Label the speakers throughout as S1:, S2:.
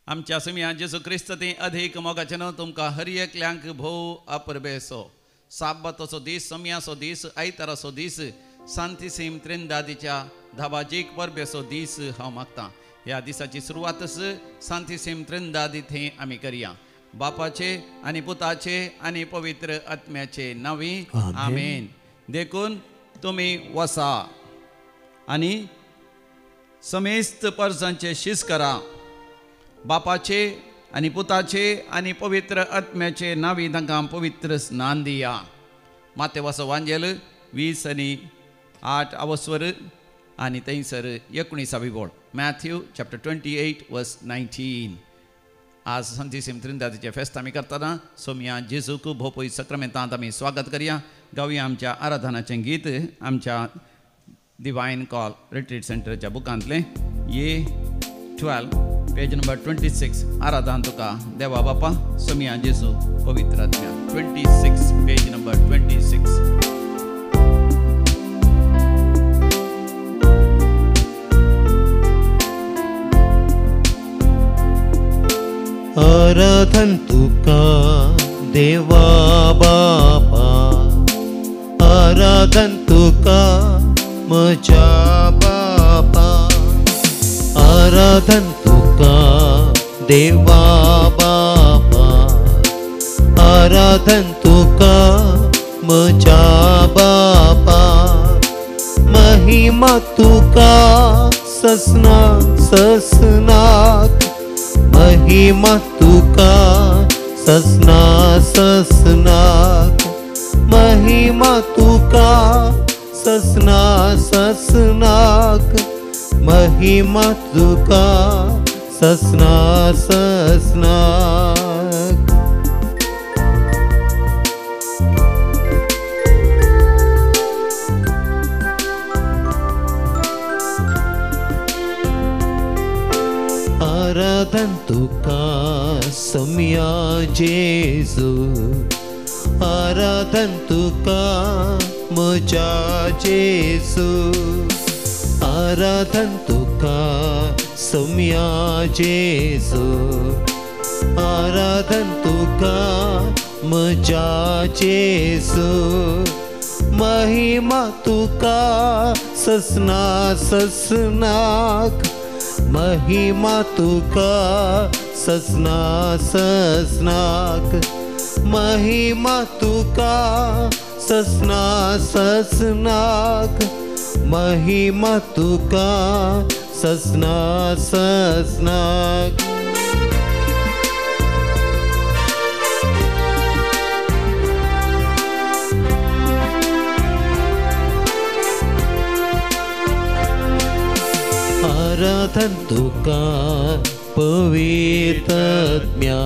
S1: आमच्या समिया जेसू क्रिस्त ते अधिक मोगाचें तुमकां हर एकल्यांक भोव अप्रबेसो साबतसो दीस समियासो दीस आयतारासो दीस सांतीसीम त्रिंदादीच्या धाबाजीक परबेसो दीस हांव मागतां. ह्या दिसाची सुरवातच सांतीसीम त्रिंदादी थंय आमी करया. बापाचे आनी पुताचे आनी पवित्र आत्म्याचे नांवी आमेन. देखून तुमी वसा आनी समेस्त परसांचे शीस करा. बापाचे आनी पुताचे आनी पवित्र आत्म्याचे नांवी तांकां पवित्र स्नान दिया. माते वाचो वांजेल 20 आनी 8 अवस्वर आनी थंयसर 19 बोड. मॅथ्यू चॅप्टर 28 वर्स 19. आज सांतीसीम त्रिंदादीचे फेस्त आमी करतना सोमिया जेजूक भोवपय सक्रामेंतांत आमी स्वागत करया. गावया आमच्या आराधनाचें गीत आमच्या डिवायन कॉल रिट्रीट सेंटरच्या बुकांतलें ये 12 पेज नंबर 26. आराधना तुका देवा बापा सोमिया जेजू पवित्र आत्म्या. 26 पेज नंबर 26.
S2: आराधन तुका देवा बापा, आराधन तुका म्हज्या बापा, आराधन तुका देवा बापा, आराधन तुका म्हज्या बापा, महिमा तुका ससनाक ससनाक, महिमा तुका ससना ससनाक, महिमा तुका ससना ससनाक, महिमा तुका ससना ससनाक. आराधन तुका सोमिया जेजू, आराधन तुका म्हज्या जेजू, आराधन तुका सोमिया जेजू, आराधन तुका म्हज्या जेजू, महिमा तुका ससना ससनाक, महिमा तुका ससना ससनाक, महिमा तुका ससना ससनाक, महिमा तुका ससना ससनाक. आराधन तुका पवित्र आत्म्या,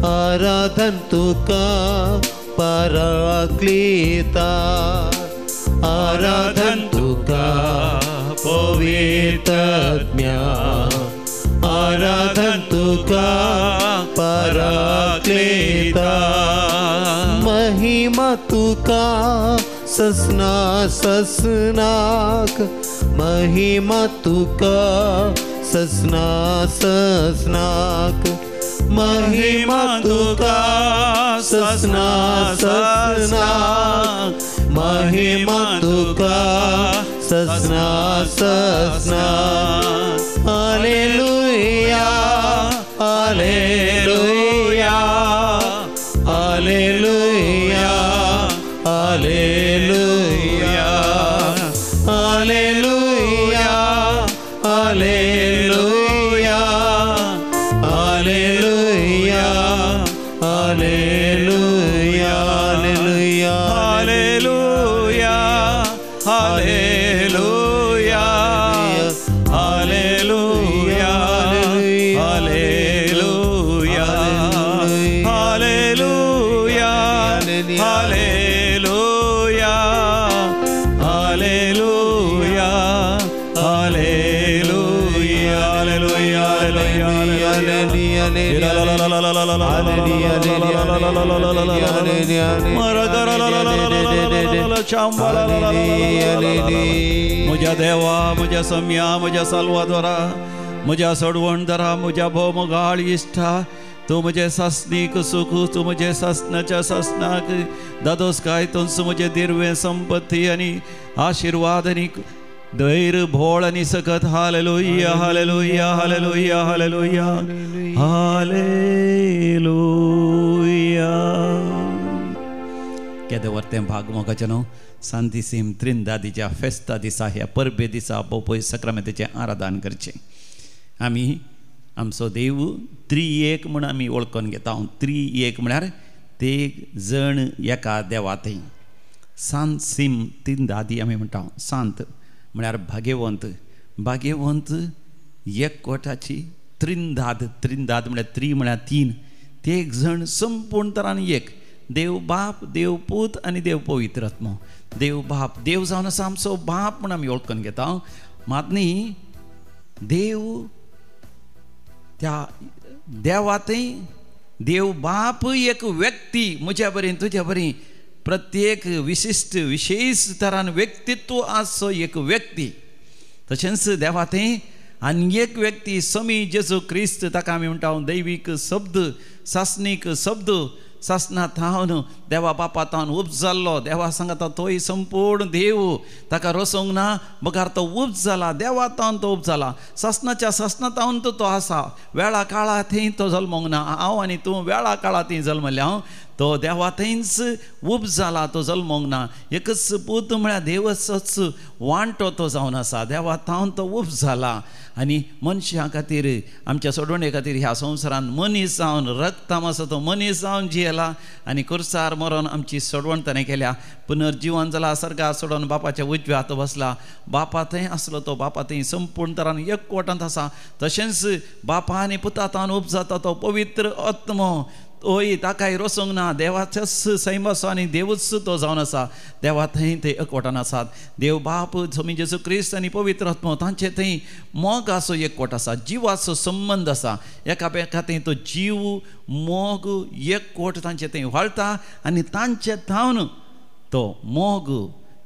S2: आराधन तुका पराक्लिता, आराधन तुका पवित्र आत्म्या, आराधन तुका पराक्लिता, महिमा तुका ससना ससनाक, महिमा तुका ससना ससनाक, महिमा तुका ससना ससनाक, महिमा तुका ससना ससनाक. Hallelujah hallelujah hallelujah hallelujah hallelujah hallelujah hallelujah hallelujah hallelujah hallelujah hallelujah hallelujah hallelujah hallelujah hallelujah
S1: म्हज्या देवा म्हज्या सम्या म्हज्या साल्वादोरा म्हज्या सोडवणदारा म्हज्या भोवमोगाळ इश्टा तूं म्हजें सासणीक सुख तूं म्हजें सासणाच्या सासणाक दादोसकाय तोंस म्हजें दिर्वें संपत्ती आनी आशिर्वाद आनी धैर्य भोळ आनी सकत hallelujah hallelujah hallelujah hallelujah hallelujah. केदें वर्तें भाग मोगाचें न्हू सांतिसीम त्रिंदादीच्या फेस्ता दिसा ह्या परबे दिसा पळय सक्रामेंताचें आराधन करचें. आमी आमचो देव त्रिएक म्हूण आमी वळखून घेता. त्रिएक म्हळ्यार तेग जण एका देवातय. सांत सीम त्रिंदादी आमी म्हणटा. सांत म्हळ्यार भाग्यवंत. भाग्यवंत एकवटाची त्रिंदाद. त्रिंदाद म्हळ्यार त्री म्हळ्यार तीन. तेग जण संपूर्ण तरान एक. देव बाप देव पूत आनी देव पवित्र आत्मो. देव बाप देव जावन आसा आमचो बाप म्हूण आमी वळखून घेता. मात न्ही देव त्या देवातय देव बाप एक व्यक्ती म्हज्या बरें तुज्या बरें प्रत्येक विशिश्ट विशेष तरान व्यक्तित्व आसचो एक व्यक्ती. तशेंच देवातय आनी एक व्यक्ती समी जेजू क्रिस्त ताका आमी म्हणटा दैवीक शब्द सासणीक शब्द सासना थावन देवा बापा थावन उब जाल्लो. देवा सांगता तोय संपूर्ण देव ताका रसोंक ना बगार तो उब जाला. देवा थावन तो उब जाला. सासनाच्या सासना थावन तो आसा. वेळा काळा थंय तो जल्मोंक ना. हांव आनी तूं वेळा काळा थंय जल्मले. हांव तो देवा थंयच उब जाला. तो जल्मोंक ना. एकच पूत म्हळ्यार देवच वांटो तो जावन आसा. देवा थावन तो उब जाला. आनी मनशां खातीर आमच्या सोडवणे खातीर ह्या संवसारान मनीस जावन रक्ताम आसा तो मनीस जावन जियेला आनी कुर्सार मरोन आमची सोडवण ताणें केल्या. पुनर्जीवन जाला. सर्गा सोडून बापाच्या उजव्या हात बसला. बापा थंय आसलो तो. बापा थंय संपूर्ण तरान एकवटांत आसा. तशेंच बापा आनी पुता थावन उब जाता तो पवित्र आत्मो ओय ताकाय रसोंक ना. देवाच्याच सैमासो आनी देवूच तो जावन आसा. देवा थंय ते एकवटान आसात. देव बाप समी जेजू क्रिस्त आनी पवित्र आत्मो तांचे थंय मोग आसो एकवट आसा. जिवाचो संबंद आसा. एकामेका थंय तो जीव मोग एकवट तांचे थंय व्हाळटा आनी तांचे थावन तो मोग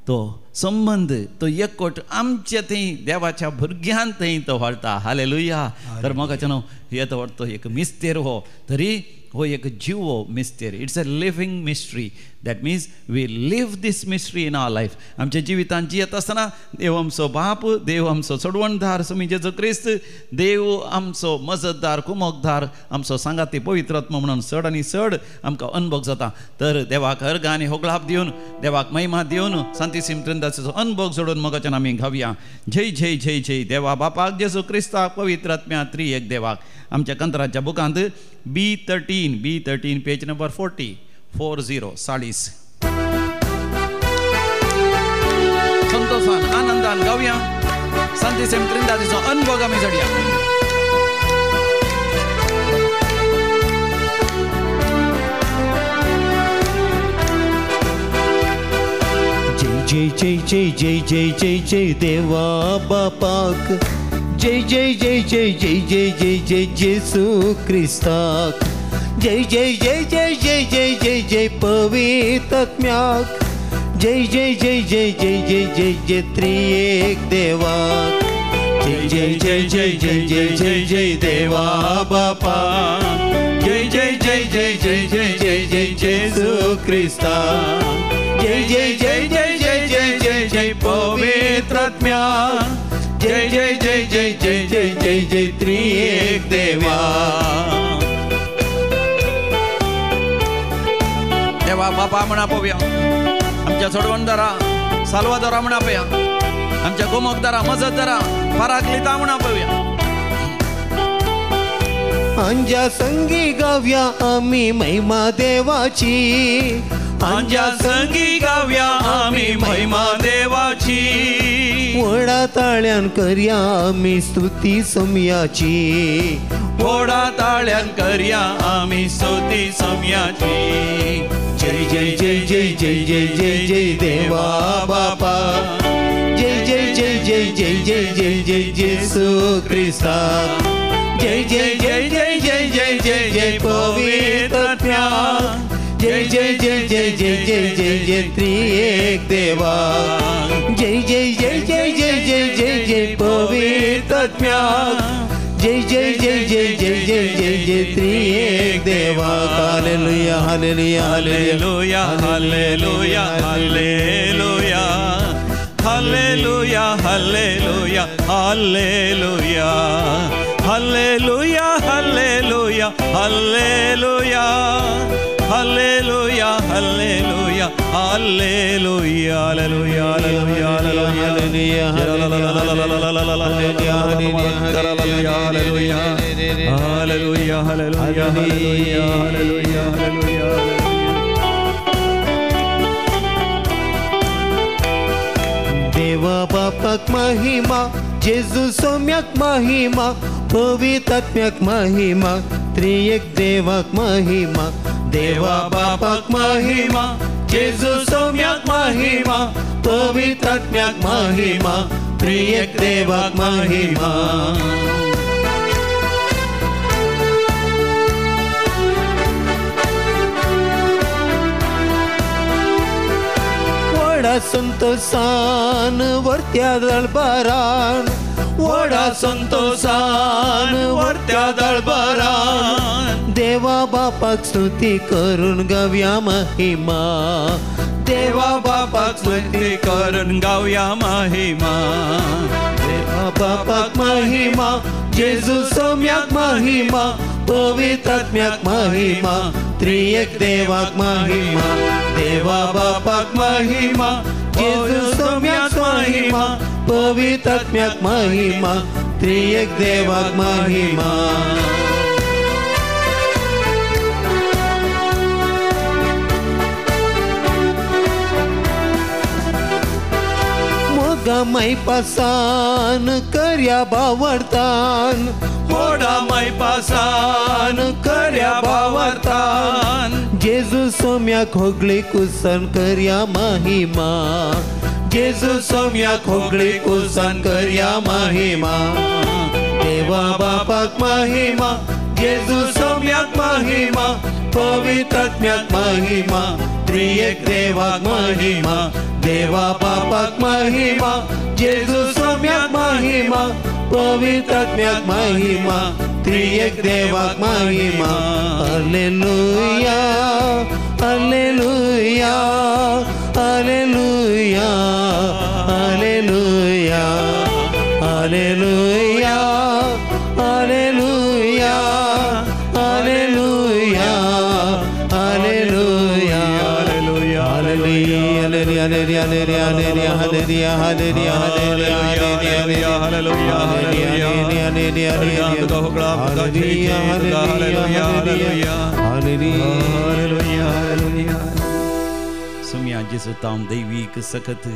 S1: तो संबंध तो एकवट आमचे थंय देवाच्या भुरग्यान थंय तो व्हाळटा. हालेलुया. तर मोगाचें न्हू येतो व्हरतो एक मिस्तेर हो तरी हो एक जीव हो mystery. It's a living mystery. That means we live this mystery in our life. आमच्या जिवितांत जियेत आसतना देव आमचो बाप देव आमचो सोडवणदार समी जेजू क्रिस्त देव आमचो मजतदार कुमोकदार आमचो सांगाती पवित्र आत्मा म्हणून चड आनी चड आमकां अनुभव जाता. तर देवाक अर्घ आनी होगळाप दिवन देवाक महिमा दिवन सांतिसीम त्रिंदादीचो अनुभव जोडून मोगाच्यान आमी गावया. जय जय जय जय देवा बापाक जेजू क्रिस्ताक पवित्र आत्म्या त्री एक देवाक. आमच्या कंत्राच्या बुकांत B13 पेज नंबर 40 संतोषान आनंदान गावया. सांतिसीम त्रिंदादीचो अनुभव आमी जोडया.
S2: जय जय जय जय जय जय जय देवा बापाक. जय जय जय जय जय जय जय जय जेसू क्रिस्ताक. जय जय जय जय जय जय जय जय पवित्र आत्म्याक. जय जय जय जय जय जय जय जय त्रिएक देवाक. जय जय जय जय जय जय जय जय देवा बापा. जय जय जय जय जय जय जय जय जेसू क्रिस्ताक. जय जय जय जय जय जय जय जय पवित्र आत्म्याक. जय जय जय जय जय जय जय जय त्रिएक देवा.
S1: देवा बापा म्हणा पळोवया. आमच्या सोडवणदारा साल्वादोरा म्हणा पळया. आमच्या गोमोकदारा मजतदारा पराक्लिता म्हणा पळोवया.
S2: अंजा संगी गावया आमी महिमा देवाची. अंजा संगी गावया आमी महिमा देवाची. व्हडा ताळ्यान करया आमी स्तुती समयाची. व्हडा ताळ्यान करया आमी स्तुती समयाची. जय जय जय जय जय जय जय जय देवा बापा. जय जय जय जय जय जय जय जय जेसू क्रिस्ता. जय जय जय जय जय जय जय जय पवित्र आत्म्या. जय जय जय जय जय जय जय जय त्रिएक देवा. जय जय जय जय जय जय जय जय पवित्र आत्म्या. जय जय जय जय जय जय जय जय त्रिएक देवा hallelujah hallelujah
S1: hallelujah hallelujah hallelujah hallelujah hallelujah hallelujah hallelujah hallelujah hallelujah hallelujah hallelujah hallelujah hallelujah hallelujah hallelujah
S2: देवा बापाक महिमा जेजू सौम्याक महिमा पवित्रात्म्याक महिमा त्रिएक देवाक महिमा देवा बापाक महिमा जेजू सौम्याक महिमा पवित्रात्म्याक महिमा त्रिएक देवाक महिमा वडा संतोषान वरत्या दळबारान वडा संतोषान वरत्या दळबारान देवा बापाक स्तुती करून गावया महिमा देवा बापाक स्तुती
S1: करून गावया महिमा
S2: देवा बापाक महिमा जेजू सौम्याक महिमा पवित्रात्म्याक महिमा त्रिएक देवाक महिमा देवा बापाक महिमा जेजू सौम्याक महिमा पवित्रात्म्याक महिमा त्रिएक देवाक महिमा मोगा माई पासान कर्या बावरतान
S1: मोडा माई पासान कर्या बावरतान
S2: जेजू सौम्याक होगळी कुसन कर्या महिमा जेजू सौम्याक होगळी कुसन कर्या महिमा देवा बापाक महिमा जेजू सौम्याक महिमा पवित्रात्म्याक महिमा त्रिएक देवाक महिमा देवा बापाक महिमा जेजू सौम्याक महिमा पवित्रात्म्याक महिमा त्रिएक देवाक महिमा hallelujah hallelujah hallelujah hallelujah hallelujah hallelujah hallelujah hallelujah
S1: सुम्या जेजू ताम दैवीक सखत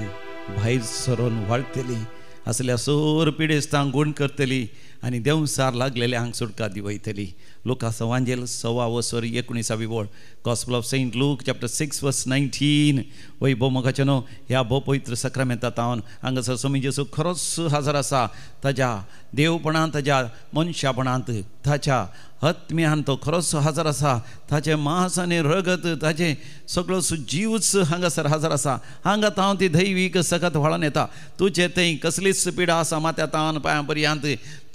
S1: भायर सरोन वाळटली असल्या सोर पिडेस्तांक गुण करतली आनी देवसार लागलेले हांग सुटका दिवयतली लुकास एवांजेल 6 बोळ gospel of Saint Luke chapter 6 verse 19 वय भो मोगाचे न्हू ह्या भो पवित्र सक्रामेंतांत हांव हांगासर स्वामी जेजू खरोच हजर आसा ताच्या देवपणांत ताच्या मनशापणांत ताच्या आत्म्यान तो खरोच हजर आसा ताचे मांस आनी रगत ताचे सगळो जीवच हांगासर हजर आसा हांगा हांव ती दैवीक सखत वळोन येता तुजे थंय कसलीच पिडा आसा माथ्या तान पांयां पर्यंत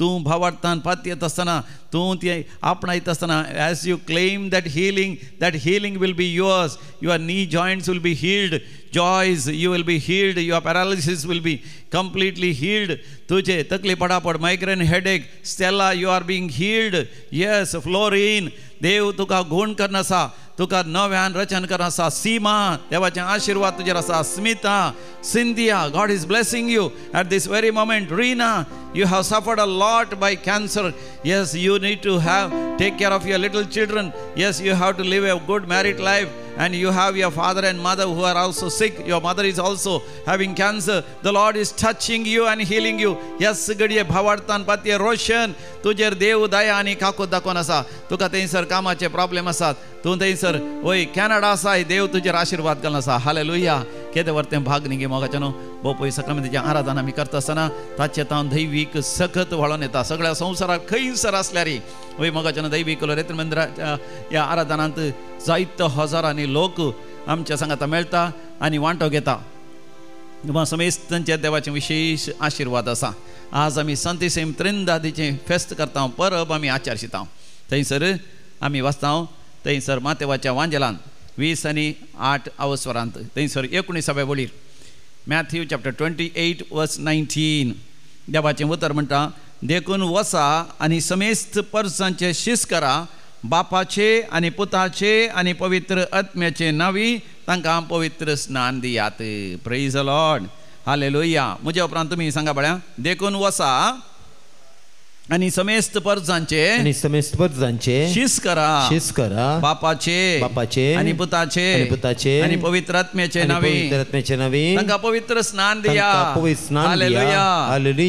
S1: तूं भावार्थान पातयेत आसतना तूं ती आपणायत आसतना as you claim that healing will be yours your knee joints will be healed Joyce you will be healed your paralysis will be completely healed तुझे तकली पडापड migraine headache Stella you are being healed yes Florine देव तुका गुण करना आसा तुका नव्यान रचन करना आसा सीमा देवाचे आशीर्वाद तुजेर आसा Smita Scindia God is blessing you at this very moment Reena you have suffered a lot by cancer yes you need to take care of your little children yes you have to live a good married life and you have your father and mother who are also sick your mother is also having cancer the Lord is touching you and healing you yes गडिये भावार्थान पातये रोशन तुजेर देव दया आनी काकूत दाखोवन आसा तुका थंयसर कामाचे प्रॉब्लेम आसात तूं थंयसर वय कॅनडा आसा देव तुजेर आशीर्वाद घालून आसा हालेलुया केदे वर्तें भाग निगे मोगाचे न्हू भोव पळय सक्रामेंताचें आराधना आमी करता आसतना ताचे तावन दैवीक सखत वळोन येता सगळ्या संवसाराक खंयसर आसल्यार वय मोगाचे न्हू दैवीक रेत्र मंदिराच्या ह्या आराधनांत जायतो हजारांनी लोक आमच्या सांगाता मेळटा आनी वांटो घेता समेस्त तांचे देवाचे विशेष आशीर्वाद आसा आज आमी संतीसेम त्रिंदादीचें फेस्त करता परब आमी आचारशिता थंयसर आमी वाचता थंयसर मातेवाच्या वांजेलान 20 आनी 8 अवस्वरांत थंयसर 19 वळीर मॅथ्यू चॅप्टर 28 वर्स 19 देवाचें उतर म्हणटा देखून वसा आनी समेस्त परसांचे शीस करा बापाचे आनी पुताचे आनी पवित्र आत्म्याचे नांवी तांकां पवित्र स्नान दियात प्रेज द लॉर्ड हालेलुया म्हज्या उपरांत तुमी सांगा बळ्या देखून वसा आनी समेस्त परसांचे शीस करा बापाचे आनी पुताचे आनी पवित्र आत्म्याचे नांवी तांकां पवित्र स्नान दिया हालेलुया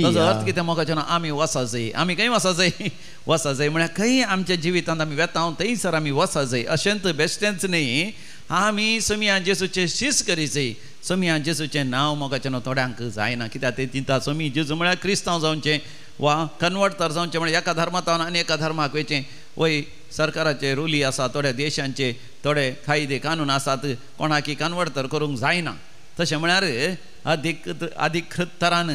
S1: ताचो अर्थ कितें मोगाचें आमी वसा जाय आमी खंय वसा जाय वसा जाय म्हळ्यार खंय आमच्या जिवितांत आमी वेता थंयसर आमी वसा जाय अशेंच बेश्टेंच न्ही आमी समिया जेसूचे शीस करीचे समिया जेसूचें नांव मोगाचें थोड्यांक जायना कित्याक ते चिंता समी जेजू म्हळ्यार क्रिस्तांव जावचें वा कन्वर्ट जावचें म्हळ्यार एका धर्मांतल्यान आनी एका धर्माक वयचें वय सरकाराचे रुली आसा थोड्या देशांचे थोडे कायदे कानून आसात कोणाकी कन्वर्ट तर करूंक जायना तशें म्हळ्यार अधिकृत तरान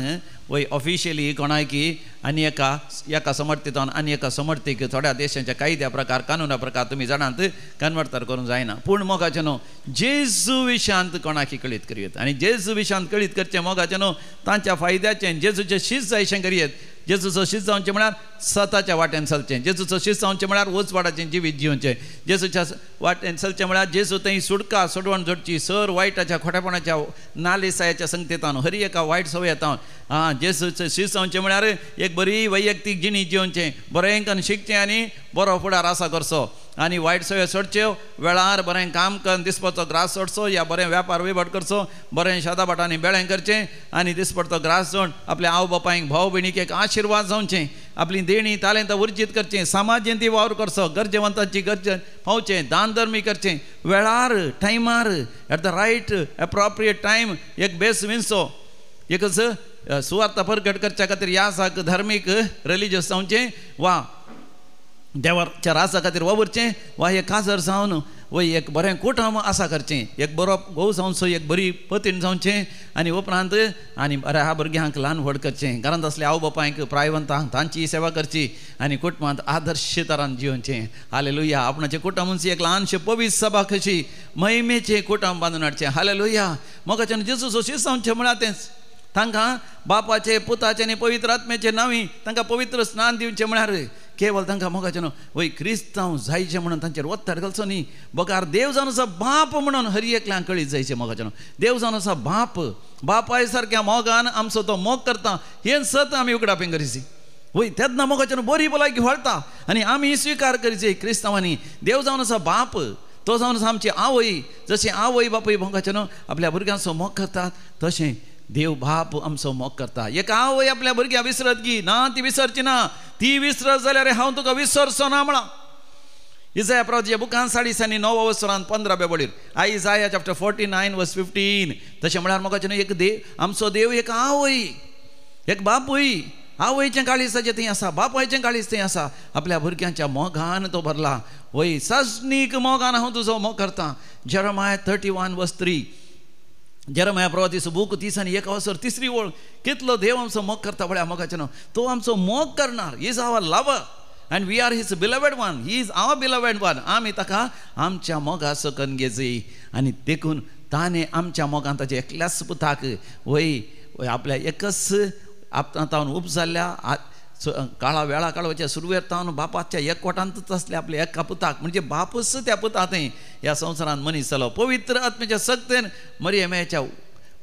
S1: वय ऑफिशियली कोणाकी आनी एका समर्थितान आनी एका समर्थीक थोड्या देशांच्या कायद्या प्रकार कानुना प्रकार तुमी जाणात कन्वर्ट तर करूंक जायना पूण मोगाचें न्हू जेजू विशांत कोणाकी कळीत करियेत आनी जेजू विशांत कळीत करचें मोगाचें न्हू तांच्या फायद्याचें जेजूचें शीस जायशें करियेत जेजूचो शीस जावचें म्हळ्यार सताच्या वाटेन चलचें जेजूचो शीस जावचें म्हळ्यार वचपाडाचें जिवीत जिवचें जेजूच्या वाटेन चलचें म्हळ्यार जेजू थंय सुटका सोडवण जोडची सर वायटाच्या खोटेपणाच्या नालिसायाच्या संगतींतान हरी एका वायट सवयेतान जेजूचें शीस जावचें म्हळ्यार एक बरी वैयक्तीक जिणी जिवचें बरें शिकचें आनी बरो फुडार आसा करचो आनी वायट सवय सोडच्यो वेळार बरें काम करून दिसपाचो ग्रास सोडचो या बरें वेपार विबट करचो बरें शेता भाटांनी बेळें करचें आनी दिसपडतो ग्रास सोड आपल्या आवय बापायक भाव भयणीक एक आशिर्वाद जावचें आपली देणी तालेंतां उर्जीत करचें समाज जयंती वावर करचो गरजेवंतांची गरजे पावचें दान धर्मी करचें वेळार टायमार at the right appropriate time एक बेस विंचो एकच सुवार्थ प्रकट करच्या खातीर ह्या आसाक धर्मीक रिलिजियस जावचें वा देवाच्या रासा खातीर वावरचें वा एक काजर जावन वय एक बरें कुटुंब आसा करचें एक बरो घोव जावचो एक बरी पतीन जावचें आनी उपरांत आनी बऱ्या भुरग्यांक ल्हान व्हड करचें घरांत असल्या आवय बापायक प्रायवंतांक तांची सेवा करची आनी कुटुंबांत आदर्श तरान जिवचें हालेलुया आपणाचें कुटुंबांची एक ल्हानशें पवित्र सभा कशी महिमेचें कुटुंब बांदून हाडचें हालेलुया मोगाचें जेजूचो शीस जावचें म्हळ्यार तेंच तांकां बापाचे पुताचे आनी पवित्र आत्म्याचे नांवी तांकां पवित्र स्नान दिवचें म्हळ्यार केवळ तांकां मोगाचें न्हू वय क्रिस्तांव जायचें म्हणून तांचेर वत्ताड घालचो न्ही बकार देव जावन आसा बाप म्हणून हर एकल्यांक कळीत जायचें मोगाचें न्हू देव जावन आसा बापाय सारक्या मोगान आमचो तो मोग करता हें सत आमी उगडापें करीची वय तेन्ना मोगाचें न्हू बरी भलायकी व्हरता आनी आमी स्विकार करीचे क्रिस्तांवांनी देव जावन आसा बाप तो जावन आसा आमची आवय जशें आवय बापूय मोगाचें न्हू आपल्या भुरग्यांचो मोग करतात तशें देव बाप आमचो मोग करता एक आवय आपल्या भुरग्यां विसरत की ना ती विसरची ना ती विसरत जाल्यार हांव तुका विसरचो ना म्हणा इसाया प्रवादीच्या बुकान 9:30 अवसरांत 15 वळीर आयजाया चॅप्टर 49 वर्स 15 तशें म्हळ्यार मोगाचें एक देव आमचो देव एक आवय एक बापूय आवयचें काळीज ताचें थंय आसा बापायचें काळीज थंय आसा आपल्या भुरग्यांच्या मोगान तो भरला वय सजनीक मोगान हांव तुजो मोग करता जेरमाया 31 वर्स 3 जेरमाया प्रवादीचो बूक 30 अवसर 3री ओळ कितलो देव आमचो मोग करता म्हळ्यार मोगाचें न्हू तो आमचो मोग करणार is our lover and we are his beloved one he is our beloved one आमी ताका आमच्या मोगा सकन घेजय आनी देखून ताणें आमच्या मोगान ताच्या एकल्याच पुताक वय आपल्या एकच आपतान उब जाल्ल्या काळा वेळा काळवाच्या सुरवेर तावन बापाच्या एकवटांतच असल्या आपल्या एका पुताक म्हणजे बापूच त्या पुतात ह्या संवसारांत मनीस जालो पवित्र आत्म्याच्या सक्तेन मरियमेच्या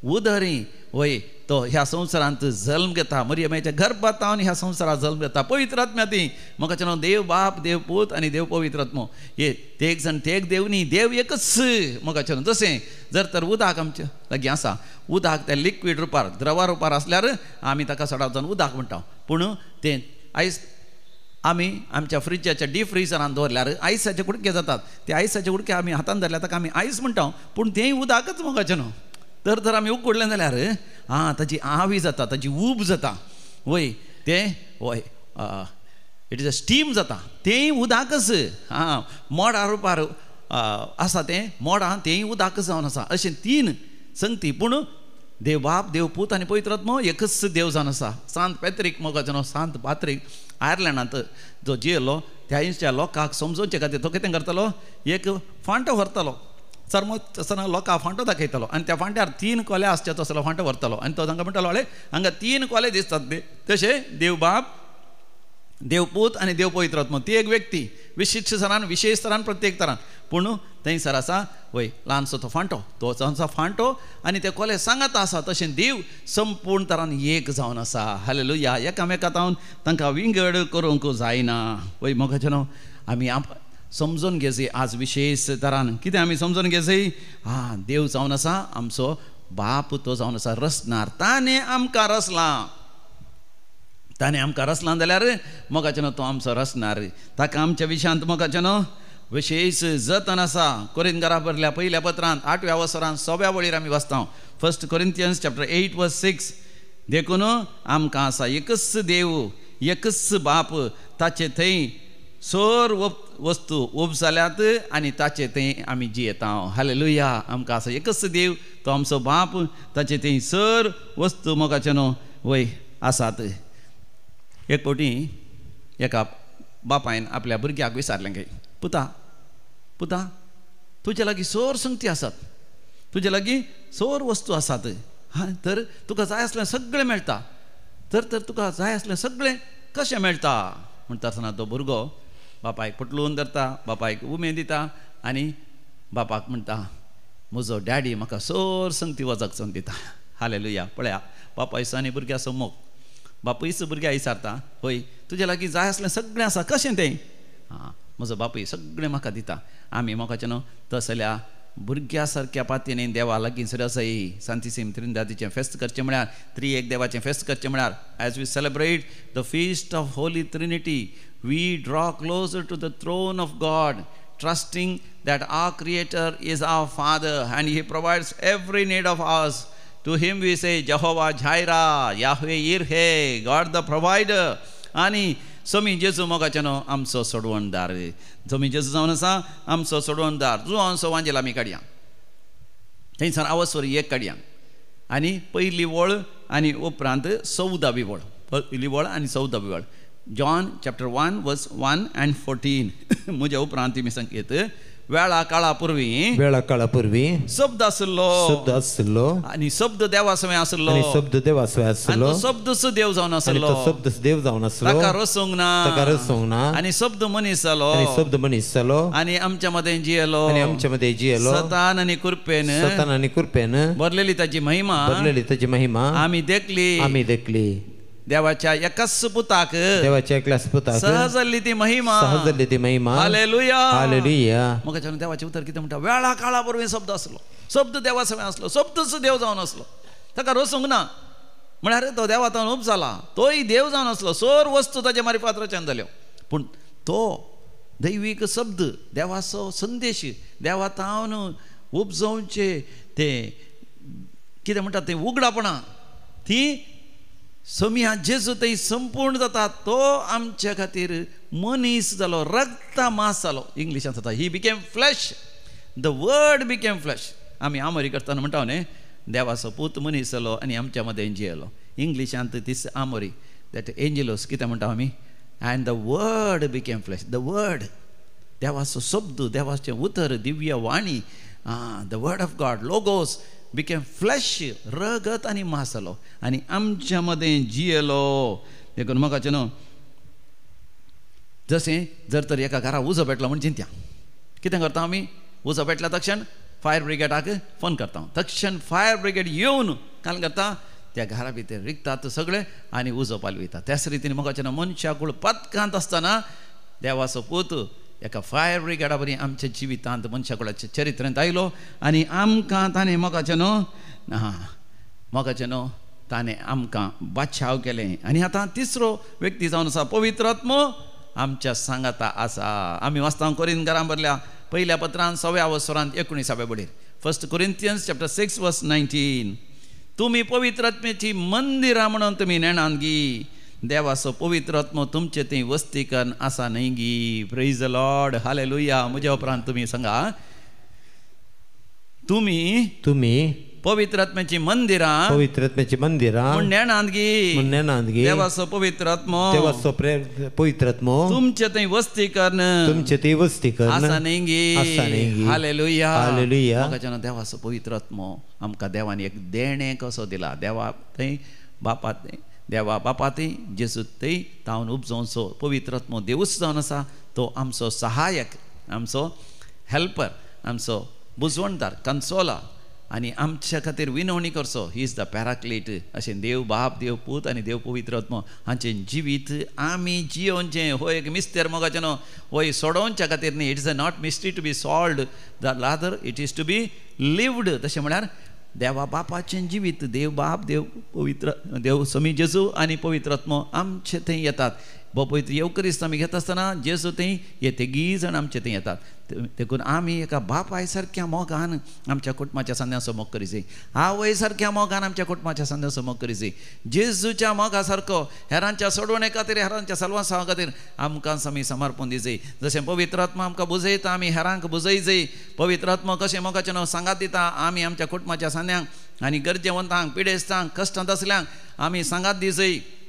S1: उदरी वय तो ह्या संवसारांत जल्म घेता मरियमेच्या गर्भात तावन ह्या संवसारांत जल्म घेता पवित्र आत्म्या ती म्हाका नांव देव बाप देव पूत आनी देव पवित्र आत्मो हे ते एक जण ते एक देव न्ही देव एकच म्हाका तशें जर तर उदक आमच्या लागीं आसा उदक त्या लिक्वीड रुपार द्रवा रुपार आसल्यार आमी ताका सडावच्यान उदक म्हणटा पूण तें आयज आमी आमच्या फ्रिजाच्या डीप फ्रिजरान दवरल्यार आयसाचे कुडके जातात ते आयसाचे कुडके आमी हातान धरल्यार ताका आमी आयस म्हणटा पूण तेंय उदकच मोगाचें न्हू तर आमी उकडलें जाल्यार ताची आवी जाता ताची ऊब जाता वय तें वय इट इज अ स्टीम जाता तेंय उदकच मोडा रुपार आसा तें मोडां तेंय उदकच जावन आसा अशें 3 संगती पूण देव बाप देव पूत आनी पवित्र आत्मो एकच देव जावन आसा. सांत पॅत्रीक मोगाचो न्हू, सांत पात्रीक आयर्लंडांत जो जियेलो त्या लोकांक समजोवचे खातीर तो कितें करतालो, एक फांटो व्हरतालो चरमत आसतना लोकांक फांटो दाखयतालो आनी त्या फांट्यार 3 कोले आसचे तसलो फांटो व्हरतालो आनी तो तांकां म्हणटालो अळे हांगा 3 कोले दिसतात तशे देव बाप देव पूत आनी देव पवित्र आत्मो ती एक व्यक्ती विशिश्ट तरान विशेश तरान प्रत्येक तरान. पूण थंयसर आसा वय ल्हानसो तो फांटो, तो आसा फांटो आनी ते कोले सांगात आसा तशें देव संपूर्ण तरान एक जावन आसा. हालेलुया. एकामेकांत तांकां विंगड करूंक जायना. वय मोगाचेनो आमी समजून घेवचें आज विशेश तरान कितें आमी समजून घेवचें. देव जावन आसा आमचो बाप, तो जावन आसा रचणार. ताणें आमकां रचलां जाल्यार मोगाचेनो तो आमचो रचणार. ताका आमच्या विशयांत मोगाचेनो विशेष जतन आसा. कोरिंथकारां बरयल्या पयल्या पत्रांत 8व्या वसरांत 6व्या वळीर आमी वाचता. 1 Corinthians chapter 8 verse 6. देखून आमकां आसा एकच देव एकच बाप, ताचे थंय सर वस्तू उब जाल्यात आनी ताचे थंय आमी जियेता. हालेलुया. आमकां आसा एकच देव, तो आमचो बाप, ताचे थंय सर वस्तू मोगाचेनो वय आसात. एक फावटी एका बापायन आपल्या भुरग्याक विचारलें की पुता तुजे लागीं सर संगती आसात, तुजे लागीं सर वस्तू आसात, तर तुका जाय आसलें सगळें मेळटा, तर तुका जाय आसलें सगळें कशें मेळटा म्हणटा आसतना तो भुरगो बापायक पटलून धरता, बापायक उमेद दिता आनी बापाक म्हणटा म्हजो डॅडी म्हाका सर संगती वचूंक चोन दिता. हालेलुया. पळया बापायचो आनी भुरग्या समोक बापूयच भुरग्या विचारता होय तुजे लागीं जाय आसलें सगळें आसा कशें तें. म्हजो बापूय सगळें म्हाका दिता. आमी मोगाचें न्हू तस जाल्यार भुरग्या सारक्या पातयेन देवा लागीं सरासई सांतीसीम त्रिंदादीचें फेस्त करचें म्हळ्यार एक देवाचें फेस्त करचें म्हळ्यार as we celebrate the feast of holy Trinity we draw closer to the throne of God trusting that our creator is our father and he provides every need of ours. To him we say Jehovah Jireh, Yahweh Yireh, God the provider. आणि स्वामी जेजू मोगाचेनो आमचो सोडवणदार. स्वामी जेजू जावन आसा आमचो सोडवणदार. जो आमचो वांजेल आमी काडया थंयसर आवस्वर एक काडया आनी पयली वळ आनी उपरांत 14वी वळ. पयली वळ आनी 14वी वळ. John chapter 1 verse 1 and 14. म्हज्या उपरांत मी संकेत वेळा काळा पूर्वी शब्द आसलो आनी शब्द देवा समें आसलो आनी तो शब्दच देव जावन आसलो ताका रसूंक ना आनी शब्द मनीस जालो आनी आमच्या मदें जियेलो सतान आनी कुरपेन भरलेली ताची महिमा आमी देखली. देवाच्या एकाच पुताक सहजल्ली ती महिमा. हालेलुया. मग देवाचे उतर कितें म्हणटा वेळा काळा पूर्वी शब्द आसलो, शब्द देवा समें आसलो, शब्दच देव जावन आसलो, ताका रसूंक ना म्हळ्यार तो देवातान उब जाला, तोय देव जावन आसलो, सर वस्तू ताचे मारिफात रचन जाल्यो. पूण तो दैवीक शब्द देवाचो संदेश देवातान उपजोवचे ते कितें म्हणटात ते उगडापणां ती सोमिया जेजू थंय संपूर्ण जाता. तो आमच्या खातीर मनीस जालो, रगता मास जालो. इंग्लिशांत जाता he became flesh, the word became flash. आमी आमोरी करतना म्हणटा न्ही देवाचो पूत मनीस जालो आनी आमच्या मदें जियेलो. इंग्लिशांत तीस आमोरी दॅट एंजलोस कितें म्हणटा आमी and the word became flesh. The word देवाचो शब्द देवाचें उतर दिव्य वाणी द वर्ड ऑफ गॉड लोगोस बिकेम फ्लॅश रगत आनी मास जालो आनी आमच्या मदें जियेलो. देखून म्हाकाचें न्हू जशें जर तर एका घरा उजो पेटलो म्हण चिंत्या कितें करता आमी उजो पेटल्या तक्षण फायर ब्रिगेडाक फोन करता. तक्षण फायर ब्रिगेड येवन काल करता त्या घरा भितर रिगतात सगळे आनी उजो पालविता. त्याच रितीन म्हाकाचें न्हू मनशाकूळ पथकांत आसतना देवाचो पूत एका फायर ब्रिगेडा बरी आमच्या जिवितांत मनशाकुळाच्या चरित्रांत आयलो आनी आमकां ताणें मोगाचें न्हू ताणें आमकां बादशाव केलें. आनी आतां तिसरो व्यक्ती जावन आसा पवित्र आत्मो आमच्या सांगाता आसा. आमी वाचता कोरिंथकारां बरयल्या पयल्या पत्रांत 6व्या वसरांत 19व्या बडीर 1 Corinthians chapter 6 verse 19. तुमी पवित्र आत्म्याची मंदिरां म्हणून तुमी नेणान गी, देवाचो पवित्र आत्मो तुमचे थंय वस्तीकन आसा न्हय गी. Praise the Lord. हालेलुया. म्हज्या उपरांत तुमी सांगा तुमी पवित्र आत्म्याची मंदिरां
S2: पवित्र आत्म्याची मंदिरां
S1: मुन्नेणांतगी
S2: मुन्नेणांतगी
S1: देवाचो पवित्र आत्मो
S2: देवाचो पवित्र आत्मो
S1: तुमचे थंय वस्ती करन
S2: तुमचे ते वस्ती करन
S1: आसा नेंगी हालेलुया
S2: हालेलुया
S1: म्हाका देवाचो पवित्र आत्मो आमकां देवान एक देणे कसो दिला देवा थंय बापा देवा बापा थंय जेजू थंय तावन उपजोवचो पवित्र आत्मो देवूच जावन आसा तो आमचो सहायक आमचो हेल्पर आमचो बुजवणदार कन्सोला आनी आमच्या खातीर विनवणी करचो ही इज द पॅराक्लेट अशें देव बाप देव पूत आनी देव पवित्र आत्मो हांचें जिवीत आमी जियोवचें हो एक मिस्तेर मोगाचें न्हू हो सोडोवच्या खातीर न्ही it is a not mystery to be solved the rather it is to be lived तशें म्हळ्यार देवा बापाचें जिवीत देव बाप देव पवित्र देव समी जेजू आनी पवित्र आत्मो आमचे थंय येतात पवित्र येवकरिस्त आमी घेता आसतना जेजू थंय येतेगी जाण आमचे थंय येतात देखून आमी एका बापाय सारक्या मोगान आमच्या कुटुंबाच्या सांद्याचो मोग करीचे आवय सारक्या मोगान आमच्या कुटुंबाच्या सांद्याचो मोग करीचे जेजूच्या मोगा सारको हेरांच्या सोडवणे खातीर हेरांच्या सलवासा खातीर आमकां आमी समर्पण दिवचें जशें पवित्र आत्मा आमकां बुजयता आमी हेरांक बुजयचें पवित्र आत्मा कशें मोगाचें नांव सांगात दिता आमी आमच्या कुटुंबाच्या सांद्यांक आनी गरजेवंतांक पिडेस्तांक कश्टांत आसल्यांक आमी सांगात दिवचें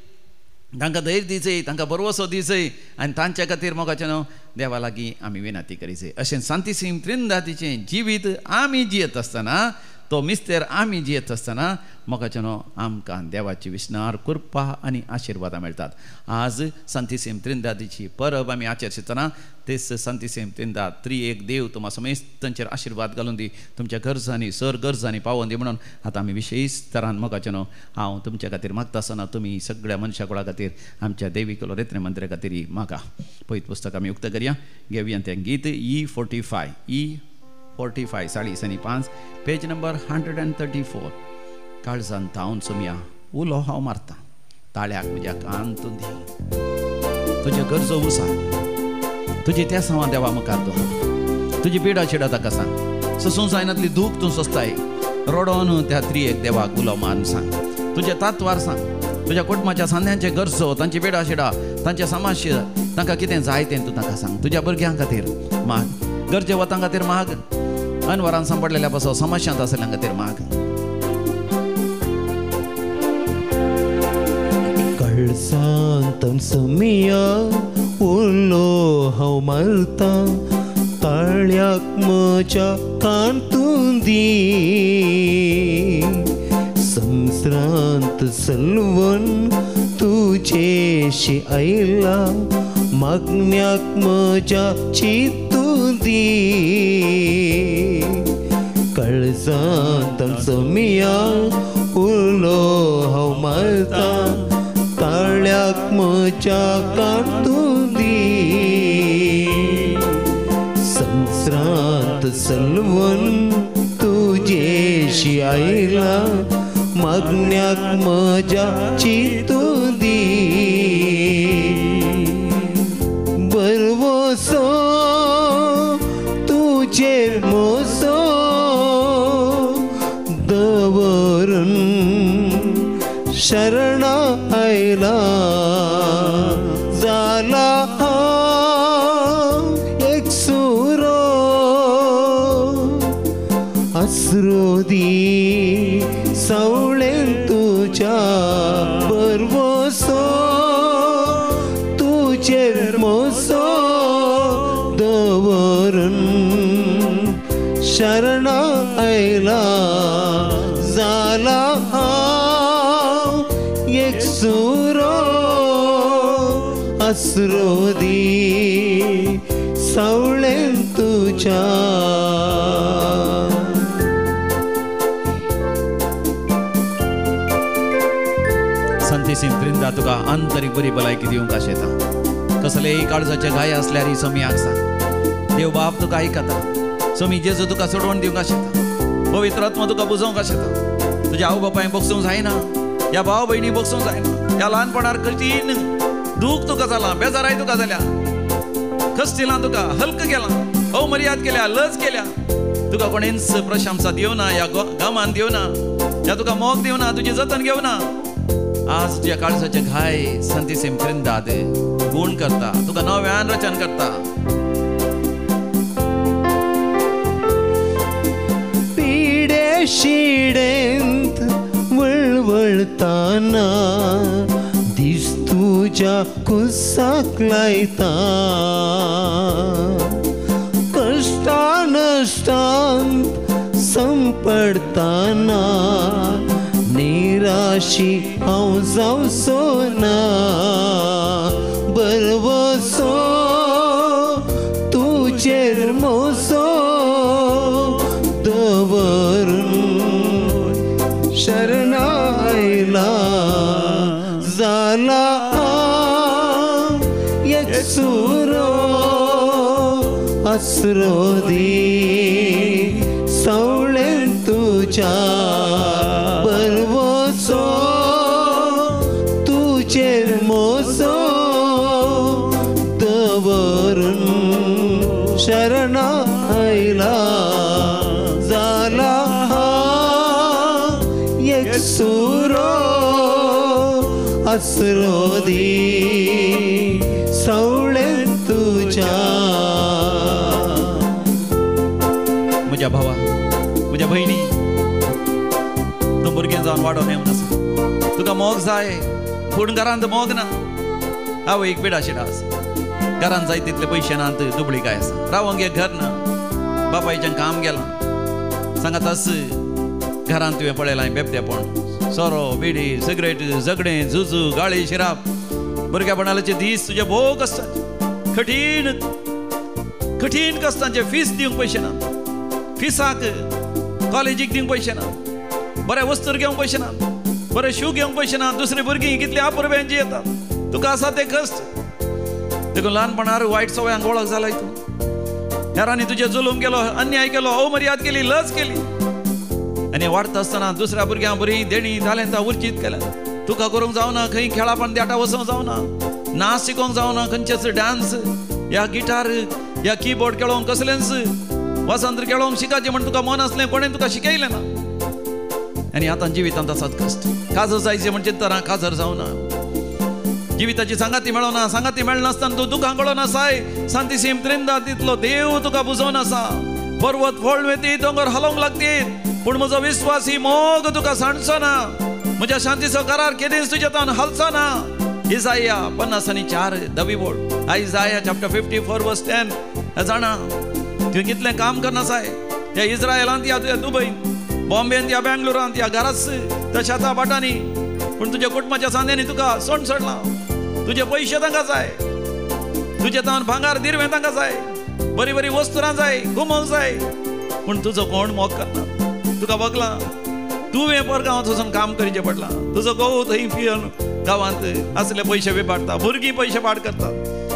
S1: तांकां धैर्य दिवचें तांकां बरवसो दिवचें आनी तांच्या खातीर मोगाचें न्हू देवा लागीं आमी विनंती करीचें अशें सांतीसीम त्रिंदातीचें जिवीत आमी जियेत आसतना तो मिस्तेर आमी जियेत आसतना मोगाचें न्हू आमकां देवाची विस्नार कृपा आनी आशिर्वादां मेळटात आज सांतीसीम त्रिंदातीची परब आमी आचरतना तेच सांतीसीम त्रिंदात त्री एक देव तुम्हा समेत तांचेर आशिर्वाद घालून दी तुमच्या गरजांनी सर गरजांनी पावोवन दी म्हणून आतां आमी विशेश तरान मोगाचें न्हू हांव तुमच्या खातीर मागता आसतना तुमी सगळ्या मनशा कुळा खातीर आमच्या देविकुलो रेत्रे मंत्र्या खातीर मागा पयत पुस्तक आमी उक्त करया घेवया तें गीत E45 40 आनी 5 पेज नंबर 134 काळजान थावन सुमया उलो हांव मारता ताळ्याक म्हज्या कांतून दी तुजे गरजो उसा तुजी त्या सांवा देवा मुखार दवर तुजी पिडा चिडा ताका सांग ससूं जायनातली दूख तूं सोंसताय रडोन त्या त्रियेक देवाक उलो मारून सांग तुजे तात्वार सांग तुज्या कुटुंबाच्या सांद्यांचे गरजो तांची पिडा चिडा तांचे समस्या तांकां कितें जाय तें तूं ताका सांग तुज्या भुरग्यां खातीर माग गरजे वतां खातीर माग अनवरान सांपडलेल्या पासो समस्यांत आसलेल्या खातीर माग
S2: कळसांत समिया उलो हांव मारता ताळ्याक म्हज्या कांतून दी संस्रांत सलवून तुजेशी आयला मागण्याक म्हज्या चिंतून दी कळसांत समिया उलो हांव मारता ताळ्याक म्हज्या कांतून दी संस्रांत सलवून तुजेशी आयला मागण्याक म्हज्या चिंतून दी बरवसो तुजेर मोसो दवरून शरणा आयला जाला एक सुरो अस्रोदी सवळेन तुज्या बरवसो तुजेर मोसो दवरून शरणा आयला जाला एक सुरो अस्रोदी सवळेन तुज्या
S1: सांतीसीम त्रिंदा तुका आंतरीक बरी भलायकी दिवंक आशेता कसलेय काळजाचे गाय आसल्यार ही समियाक सांग देव बाप तुका आयकता समी जेजू तुका सोडवण दिवंक आशेता पवित्र आत्मा तुका बुजोवंक आशेता तुज्या आवय बापाय बोगसूंक जायना ह्या भाव भयणी बोगसूंक जायना ह्या ल्हानपणार कठीण दूख तुका जाला बेजाराय तुका जाल्या कश्टिलां तुका हल्क केलां अवमर्याद केल्या लज केल्या तुका कोणेंच प्रशंसा दिवना ह्या गामान दिवना ह्या तुका मोग दिवना तुजी जतन घेवना आज तुझ्या काळजाचे घाय सांतीसीम त्रिंदात गुण करता तुका नव्यान रचन करता
S2: पिडे शिडेंत वळवळताना दीस तुझ्या कुसाक लायता कष्टा नष्टांत संपडताना निराशी हांव जावचो ना बरवसो तुजेर मोसो दवरून शरणा आयला जाला एकसुरो आसरो दी सवळें तुज्या बरवसो तुजेर मोसो दवरून शरणा आयला जाला एकसुरो आसरो दी सवळें तुज्या.
S1: म्हज्या भावा म्हज्या भयणी तूं भुरगें जावन वाडोवन येवन आसा तुका मोग जाय पूण घरांत मोग ना. आवय एक बेडा शिडा आसा घरांत जाय तितले पयशे नात दुबळी काय आसा रावंक एक घर ना बापायच्यान काम गेलां सांगात आस घरांत तुवें पळयलां बेबतेपण सोरो बिडी सिगरेट झगडें झुजू गाळी शिराप भुरगेपणाचे दीस तुजे भोव कश्टाचे कठीण कठीण कश्टांचे फीस दिवंक पयशे ना फिसाक कॉलेजीक दिवंक पयशे ना बरे वस्त्र घेवंक पयशे ना बरे शू घेवंक पयशे ना दुसरी भुरगीं कितली अपुरब्यांची येतात तुका आसा ते कश्ट देखून ल्हानपणार वायट सवयांक वळख जाला तूं हेरांनी तुजे जुलूम केलो अन्याय केलो अवमर्याद केली लज केली आनी वाडता आसतना दुसऱ्या भुरग्यांक बरी देणी तालेंतां उर्जीत केल्या तुका करूंक जावना खंय खेळापण देठा वचोंक जावना नाच शिकोवंक जावना खंयचेच डान्स या गिटार या कीबोर्ड खेळोवंक कसलेंच वसंत खेळोवंक शिकायचें म्हण तुका मन असलें कोणें तुका शिकयलें ना आनी आतां जिवितांत आसात कश्ट काजर जायचें म्हण चिंतना काजर जावना जिविताची सांगाती मेळना सांगाती मेळनासतना तूं दुखां कळोन आसाय सांतिसीम त्रिंदा तितलो देव तुका बुजोवन आसा पर्वत फोळ वेती दोंगर हलोवंक लागतील पूण म्हजो विश्वास ही मोग तुका सांडचो ना म्हज्या शांतीचो करार केदींच तुजे तावन हलचो ना. इसाया 50:4 दवी बोल आयजाया चॅप्टर 54 वर्स 10 जाणा तुवें कितलें काम करना आसाय ह्या इस्रायलांत या दुबईन बॉम्बेंत या बेंगलोरांत या घरात त्या शेता बाटांनी पूण तुज्या कुटुंबाच्या सांद्यांनी तुका सोण सोडलां तुजे पयशे तांकां जाय तुजे तावन भांगार दिरवें तांकां जाय बरी बरी वस्तुरां जाय घुमोवंक जाय पूण तुजो कोण मोग करना तुका बगलां तुवें परगांवांत वचून काम करचें पडलां तुजो घोव थंय पियन गांवांत असले पयशे विबाडटा भुरगीं पयशे पाड करतात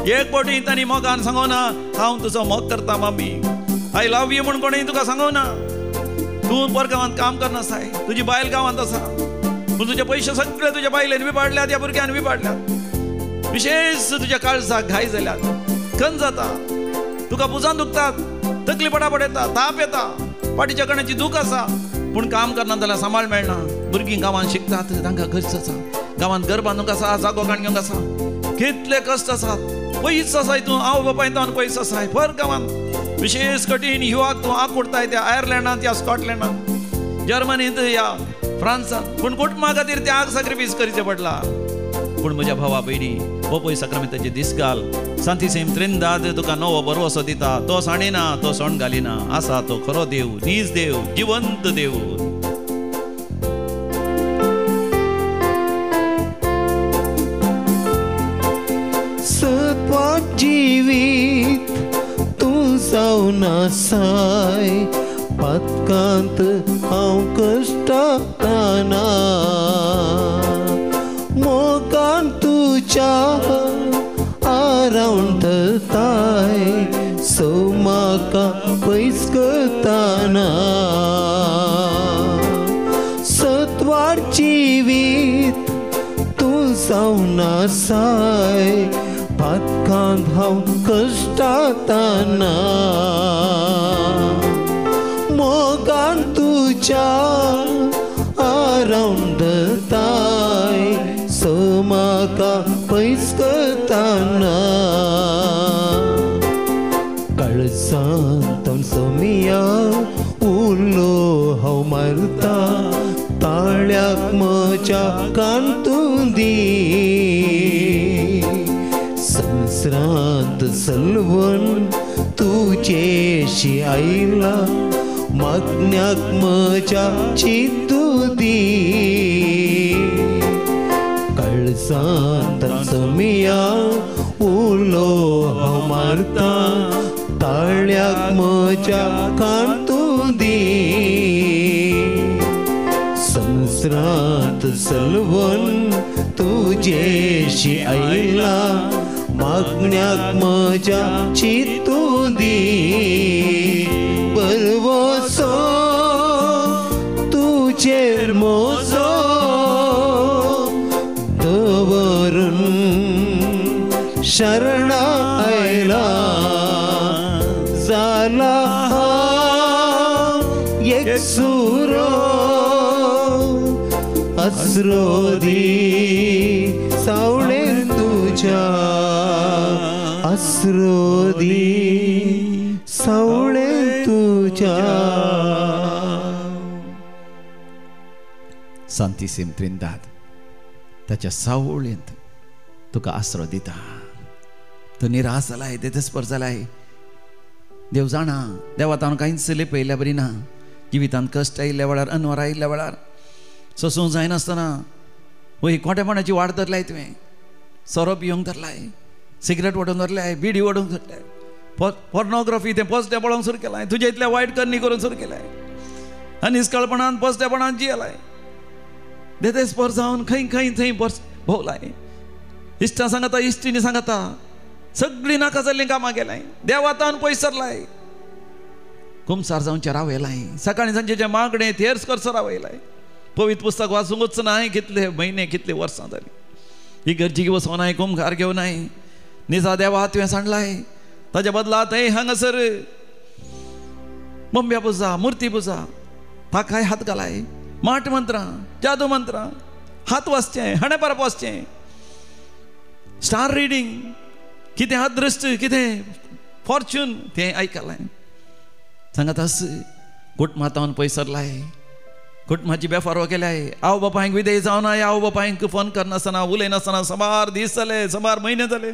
S1: एक फावटी तांणी मोगान सांगोना हांव तुजो मोग करता मम्मी आय लव यू म्हूण कोणें तुका सांगोना तूं परगांवांत काम करना आसाय तुजी बायल गांवांत आसा पूण तुजे पयशे सगळे तुज्या बायलेन विबाडल्यात ह्या भुरग्यान विबाडल्यात विशेष तुज्या काळजाक घाय जाल्यात खंत जाता तुका पुजान दुखतात तकली पडापड येता ताप येता पाठीच्या कण्याची दूख आसा पूण काम करना जाल्यार सांबाळ मेळना भुरगीं गांवांत शिकतात तांकां खर्च आसा गांवांत घर बांदूंक आसा जागो काणग्यांक आसा कितले कश्ट आसात पयस आसाय तूं हांव बापाय तावन पयस आसाय पर गांवांत विशेष कठीण युवाक तूं आंकुडताय त्या आयर्लंडांत या स्कॉटलंडांत जर्मनींत या फ्रांसांत पूण कुटुंबा खातीर त्याग सॅक्रिफायस करचें पडला पूण म्हज्या भावा भयणी हो पळय सक्रमिताचे दीस घाल सांतिसेम त्रिंदाद तुका नवो बरवसो दिता तो साणिना तो सोण घालिना आसा तो खरो देव नीज देव जिवंत देव
S2: सत्वाक जिवीत तूं जावन आसाय पातकांत हांव कश्टाना मोगान तुज्या आरावंतताय सो म्हाका पयस करताना सत्वार जिवीत तूं जावन आसाय पातकांत हांव कश्टाना मोगान तुज्या आरावंतताय सो म्हाका पयस करताना काळजांत सोमिया उलो हांव मारलो संवत्सरांत सलवण तुझेशी आईला मागण्याक म्हज्या चिंतू दी कळसांत समिया उलो मारता ताळ्याक म्हज्या कांतू दी संवत्सरांत सलवण तुझेशी आईला मागण्याक म्हज्या चिंतू दी परवसो तुजेर मोजो दवरून शरणा आयला जाला एक सुरो अस्रोदी सावळे तुझ्या अस्रोदी सावळे तुझ्या
S1: सांतीसेम त्रिंदाद ताच्या सावळेंत तुका आसरो दिता. तूं निराश जालाय देतस्पर जालाय देव जाणा देवा ताणें कांयच लिपयल्या बरी ना. जिवितांत कश्ट आयिल्ल्या वेळार अनवर आयिल्ल्या वेळार सोसूंक जायनासतना वही खोटेपणाची वाट धरलाय तुवें सोरो पिवंक धरलाय सिगरेट ओडून धरलाय बिडी ओडूंक धरलाय पोर्नोग्राफी तें पोस्टे पळोवंक सुरू केलाय तुजे इतल्या वायट करणी करून सुरू केलाय आनी निश्कळपणान पोस्टेपणान जियेलाय देतेस्पर जावन खंय खंय थंय भोवलाय इश्टां सांगता इश्टीनी सांगता सगळीं नाका जाल्लीं कामां गेलाय देवातान पयस सरलाय कुमसार जावचे रावयलाय सकाळी सांजेचे मागणे थेर्स करसो रावयलाय पवित्र पुस्तक वाचूंकच नाय कितले म्हयने कितले वर्सां जालीं इगर्जीक वचों नाय कुमकार घेवं नाय निजा देवा तुवें सांडलाय ताच्या बदला थंय हांगासर बंब्या पुजा मुर्ती पुजा ताकाय हात घालाय माट मंत्रां जादू मंत्रां हात वाचचें हाणे परप वाचचें स्टार रिडींग कितें अदृश्ट कितें फॉर्च्यून तें आयकलाय सांगात आस कुटुंबांत पयस सरलाय कुटुंबाची बेफारवा केल्याय आवय बापायक विदेय जावन आवय बापायक फोन करनासतना उलयनासतना समार दीस जाले समार म्हयने जाले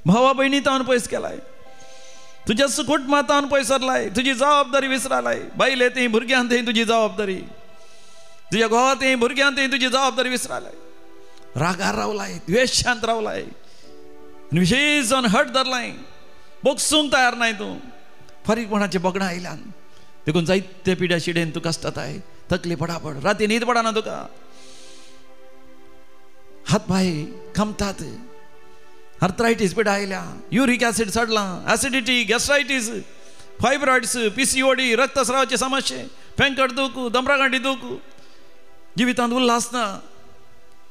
S1: भावा भयणी तावन पयस केलाय तुज्या कुटुंबांत पयस सरलाय तुजी जबाबदारी विसरालाय बायले ती भुरग्यांत तुजी जबाबदारी तुज्या घोवात भुरग्यांत तुजी जबाबदारी विसरालाय रागार रावलाय द्वेशांत रावलाय विशेष जावन हट धरलाय बोगसूंक तयार नाय तूं फारीकपणाचे बोगडां आयल्यान देखून जायते पिड्या शिडेन तूं कश्टाताय थकली पडापड राती न्हीद पडना तुका हात पाय खमतात आर्थरायटीस पिडा आयल्या युरिक ऍसिड चडला ऍसिडिटी गॅस्ट्रायटीस फायब्रॉइड्स PCOD रक्तस्रावाचे समस्ये फेंकट दूख दमरागांठी दूख जिवितांत उल्हास ना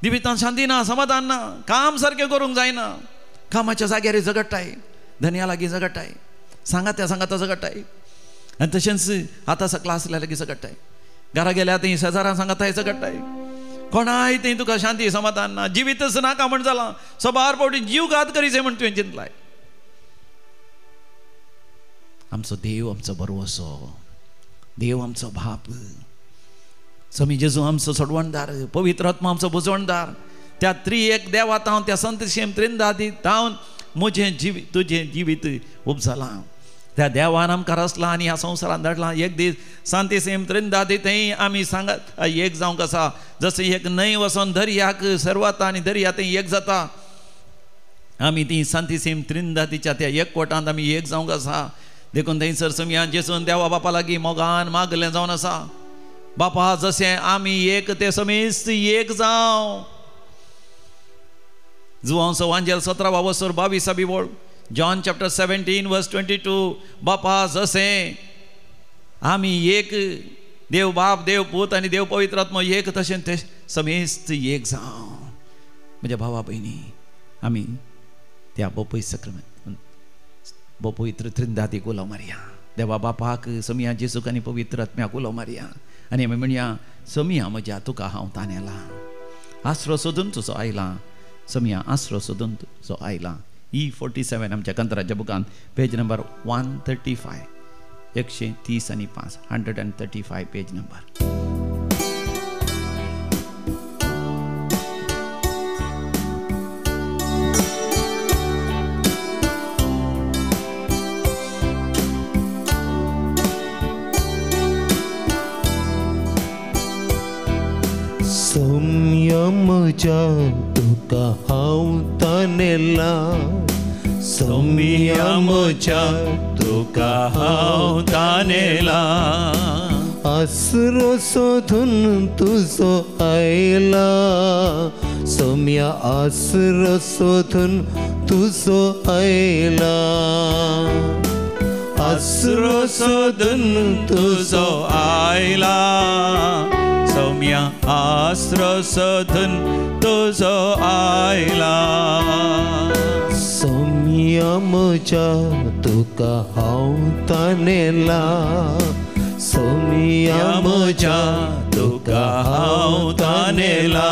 S1: जिवितांत शांती ना समाधान ना काम सारकें करूंक जायना कामाच्या जाग्यार झगडटाय धन्या लागीं झगडटाय सांगात्या झगडटाय आनी तशेंच आतां सकला आसल्या लागीं झगडटाय घरा गेल्या थंय शेजारां सांगताय झगडटाय कोणाय थंय तुका शांती समाधान ना जिवीतच नाका म्हण जालां सोबार फावटी जीव घात करीचे म्हण तुवें चिंतलाय आमचो देव आमचो बरवसो देव आमचो बाप समी जेजू आमचो सोडवणदार पवित्र आत्मा आमचो बुजवणदार त्या त्रिएक देवात हांव त्या संतशेम त्रिंदादीत हांव म्हजें जिवीत तुजें जिवीत उपजलां त्या देवान आमकां रचलां आनी ह्या संवसारांत धाडलां एक दीस सांतीसेम त्रिंदादी थंय आमी सांगात एक जावंक आसा जशें एक न्हंय वचोन दर्याक सरवता आनी दर्या थंय एक जाता आमी ती सांतीसेम त्रिंदादीच्या त्या एकवटांत आमी एक जावंक आसा देखून थंयसर समियान जेसून देवा बापा लागीं मोगान मागलें जावन आसा बापा जशें आमी एक ते समेस्त एक जावं जुवांचो वांजेल 17 वसोर 22 बोळ जॉन चॅप्टर 17 वर्स 22 बापा जशें आमी एक देव बाप देव पूत आनी देव पवित्र आत्मा एक तशें ते समेस्त एक जावं म्हज्या भावा भयणी आमी त्या बोपय सक्रामेंत बोपवित्र त्रिंदादीक उलो मारया देवा बापाक समिया जेसूक आनी पवित्र आत्म्याक उलो मारया आनी आमी म्हणया समिया म्हज्या तुका हांव तानेला आसरो सोदून तुजो आयला समिया आसरो सोदून तुजो आयला E47 आमच्या कंत्राच्या बुकान पेज नंबर 135 130 आणि 5 135 पेज नंबर
S2: म्हज्या तुका हांव तानेला सौम्या म्हज्या
S1: तुका हांव तानेला
S2: आसरो सोदून तुजो आयला सौम्या आसरो सोदून तुजो आयला
S1: आसरो सोदून तुजो आयला सौम्या आसरो सोदून तुजो आयला
S2: सौम्या म्हज्या तुका हांव तानेला सौम्या म्हज्या
S1: तुका हांव तानेला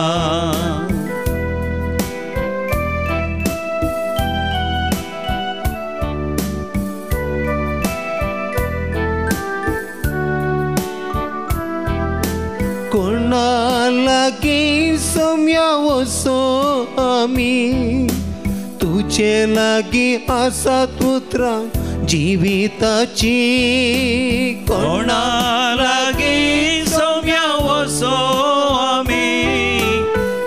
S2: कोणा लागीं सौम्या वचो आमी तुजे लागीं आसात उतरां जिविताची
S1: कोणा लागीं सौम्या वचो आमी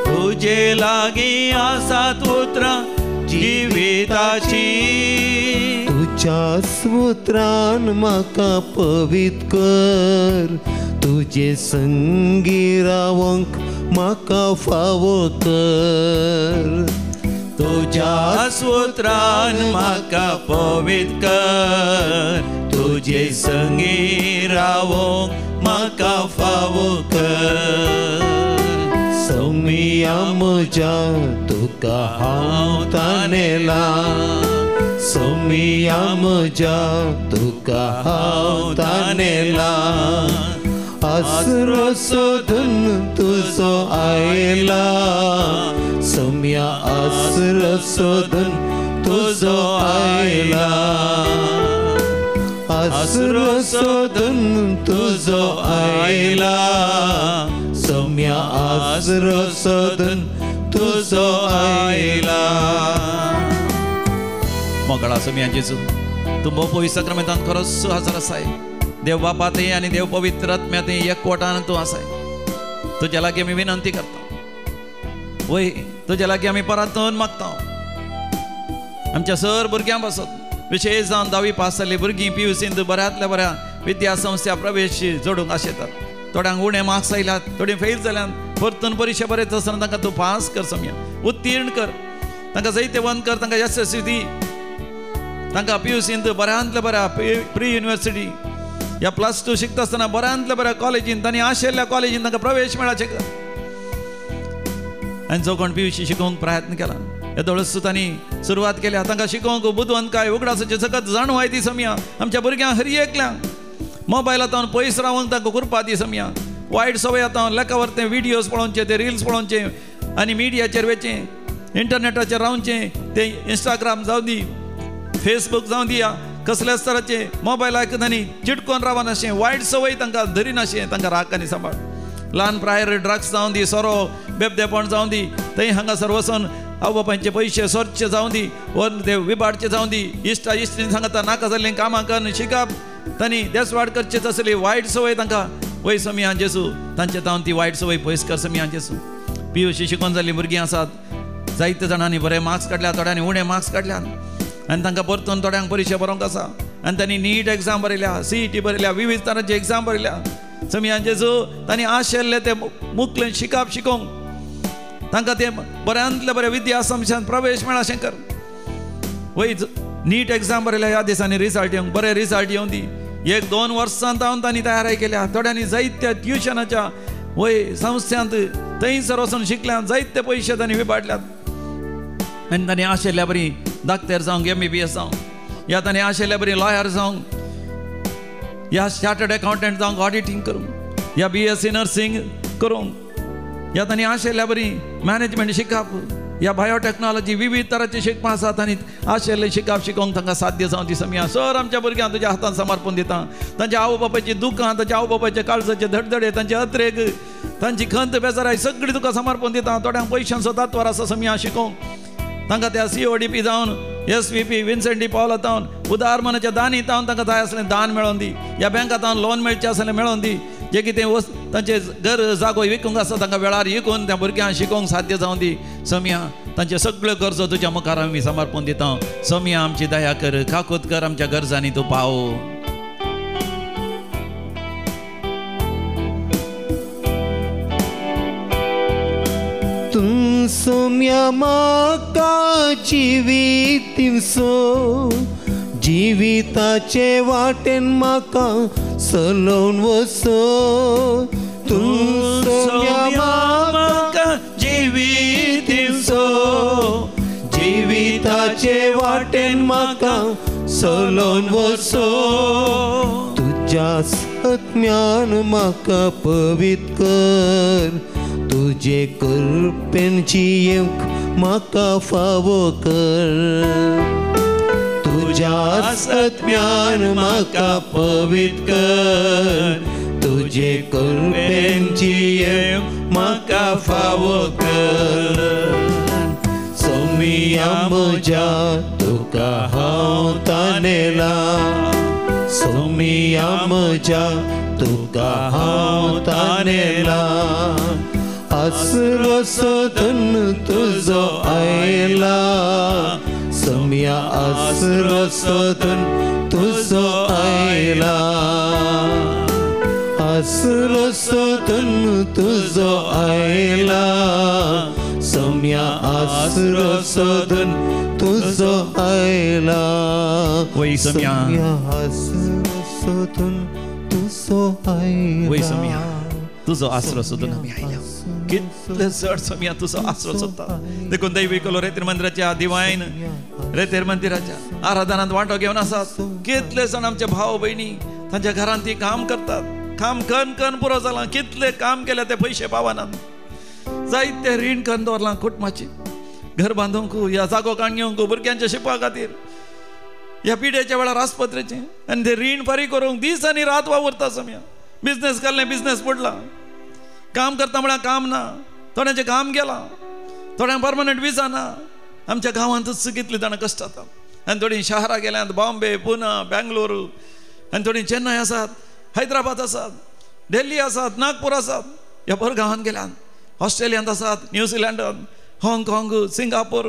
S1: तुजे लागीं आसात उतरां जिविताची
S2: तुज्याच उतरान म्हाका पवित्र कर तुजे संगी रावंक म्हाका फावो कर
S1: तुज्या सुत्रान म्हाका पवित्र कर तुजे संगी रावोंक म्हाका फावो कर
S2: सौम्या म्हज्या तुका हांव तानेला सौम्या म्हज्या तुका हांव तानेला आसरो सोदून तुजो आयला सौम्या आसरो सोदून तुजो आयला आसरो सोदून तुजो आयला सौम्या आसरो सोदून तुजो आयला
S1: मोकळा सौम्या जेजू तू पवित्र साक्रामेंतांत खरोच हजर आसाय देव बापातय आनी देव पवित्र आत्म्यातय एकवटान तू आसाय तुज्या लागीं आमी विनंती करता वय तुज्या लागीं आमी परतून मागता आमच्या सर भुरग्यां पासत विशेश जावन 10वी पास जाल्ली भुरगीं PUCंत बऱ्यांतल्या बऱ्या विद्या संस्था प्रवेश जोडूंक आशेतात थोड्यांक उणे मार्क्स आयल्यात थोडी फेल जाल्यात परतून परिक्षा बरयत आसतना तांकां तूं पास कर सौम्या उत्तीर्ण कर तांकां जैतवंत कर तांकां यशस्वी दी तांकां PUCंत बऱ्यांतल्या बऱ्या प्री युनिवर्सिटी या +2 शिकता आसतना बऱ्यांतल्या बऱ्या कॉलेजींत तांणी आशिल्ल्या कॉलेजींत तांकां प्रवेश मेळचे कर आनी जो कोण PUC शिकोवंक प्रयत्न केला हे दोळस तांणी सुरवात केल्या तांकां शिकोवंक बुदवंतकाय उगडासाची सखत जाणवाय दी सौम्या आमच्या भुरग्यांक हर एकल्यांक मोबायलांत पयस रावंक तांकां कुरपा दी सौम्या वायट सवय आतां लेखावर ते व्हिडियोज पळोवचे ते रिल्स पळोवचे आनी मिडियाचेर वेचे इंटरनेटाचेर रावचे ते इंस्टाग्राम जावं दी फेसबुक जावं दिया कसल्याच तराचे मोबायलाक तांणी चिटकोन रावनाशें वायट सवय तांकां धरिनाशें तांकां राखांनी सांबाळ ल्हान प्रायर ड्रग्स जावं दी सोरो बेबदेपण जावं दी थंय हांगासर वचोन आवय बापायचे पयशे सोरचे जावं दी वर ते विबाडचे जावं दी इश्टा इश्टीन सांगता नाका जाल्लीं कामां कर शिकप तांणी देसवाड करचेच आसली वायट सवय तांकां वय सौम्या जेजू तांचे तावन ती वायट सवय पयस कर सौम्या जेजू PUC शिकोवन जाल्लीं भुरगीं आसात जायते जाणांनी बरे मार्क्स काडल्या थोड्यांनी उणे मार्क्स काडल्यात आनी तांकां परतून थोड्यांक परिक्षा बरोवंक आसा आनी तांणी नीट एग्जाम बरयल्या CET बरयल्या विविध तरांची एग्जाम बरयल्या सौम्या जेजू तांणी आशिल्ले ते मुखलें शिकप शिकोवंक तांकां ते बऱ्यांतले बरे विद्या संस्थांत प्रवेश मेळचें कर वय नीट एग्जाम बरयल्या ह्या दिसांनी रिजल्ट येवंक बरे रिजल्ट येवं दी 1-2 वर्सां जावन तांणी तयारी केल्या थोड्यांनी जायत्या ट्युशनाच्या वय संस्थांत थंयसर वचून शिकल्यात जायते पयशे तांणी विबाडल्यात आनी तांणी आशिल्ल्या बरी डाक्टर जावंक MBBS जावंक या तांणी आशिल्ल्या बरी लॉयर जावंक या चार्टर्ड अकाउंटंट जावंक ऑडिटींग करूंक या BSc नर्सिंग करूंक या तांणी आशिल्ल्या बरी मॅनेजमेंट शिकप या बायोटेक्नॉलॉजी विविध तरांचे शिकपा आसात आनी आशिल्ले शिकप शिकोवंक तांकां साध्य जावं ती सौम्या सर आमच्या भुरग्यांक तुज्या हातांत समर्पण दिता तांच्या आवय बापायची दुखां तांच्या आवय बापायच्या काळजाचे धडधडे तांचे अत्रेक तांची खंत बेजाराय सगळी तुका समर्पण दिता थोड्यांक पयशांचो तात्वार आसा सौम्या शिकोवंक तांकां त्या CODP जावन SVP विन्सेंट डी पॉल जावन उदार मनाच्या दानी जावन तांकां जाय आसलें दान मेळोवन दी या बँकांत लोन मेळचें आसलें मेळोवन दी जे कितें तांचे घर जागो विकूंक आसा तांकां वेळार विकून त्या भुरग्यांक शिकोवंक साध्य जावं दी सम्या. तांचे सगळ्यो गरजो तुज्या मुखार आमी समर्पण दिता. सम्या आमची दया कर, काकूत कर, आमच्या गरजांनी तूं पाव.
S2: तूं सोम्या म्हाका जिवीत दिवसो, जिविताचे वाटेन म्हाका चलोवन वचो. तूं सोम्या म्हाका
S1: जिवीत दिवसो,
S2: जिविताचे वाटेन म्हाका चलोवन वचो. तुज्या सत्म्यान म्हाका पवित्र कर, तुजे कृपेन जियेवंक म्हाका फावो कर. तुज्या सत्म्यान म्हाका पवित्र कर, तुजे कृपेन जियेवंक म्हाका फावो कर. सोमिया म्हज्या तुका हांव तानेला, सोमिया म्हज्या तुका हांव तानेला. आसरो सोदून तुजो आयला, सम्या आसरो सोदून तुजो आयला. आसरो सोदून तुजो आयला, सम्या आसरो सोदून तुजो आयला.
S1: वय सम्या,
S2: आसरो सोदून तुजो आयला.
S1: वय सम्या, तुजो आसरो सोदून आमी आयल्या. कितले चड सम्या तुजो आसरो सोदता. देखून दैवी कोलो रेतेर मंदिराच्या दिवायन रेतेर मंदिराच्या आराधनांत वांटो घेवन आसात. कितले जाण आमचे भाव भयणी तांच्या घरांत ती काम करतात. काम कन कन पुरो जालां. कितले काम केल्या ते पयशे पावनात. जायते रीण करून दवरलां कुटुंबाची, घर बांदूंक, ह्या जागो काणयोंक, भुरग्यांच्या शिकवा खातीर, ह्या पिड्याच्या वेळार आस्पत्रेचे. आनी ते रीण फारीक करूंक दीस आनी रात वावरता सम्या. बिझनेस केल्लें बिझनेस पडला. काम करता म्हळ्यार काम ना. थोड्यांचें काम गेलां, थोड्यांक परमनंट विजा ना. आमच्या गांवांतच कितले जाणां कश्ट जाता. आनी थोडीं शारां गेल्यांत, बॉम्बे, पुना, बेंगलोरू, आनी थोडीं चेन्नय आसात, हैदराबाद आसात, दिल्ली आसात, नागपूर आसात. ह्या भर गांवांत गेल्यात. ऑस्ट्रेलियांत आसात, न्यूझिलंडांत, हाँगकाँग, सिंगापूर,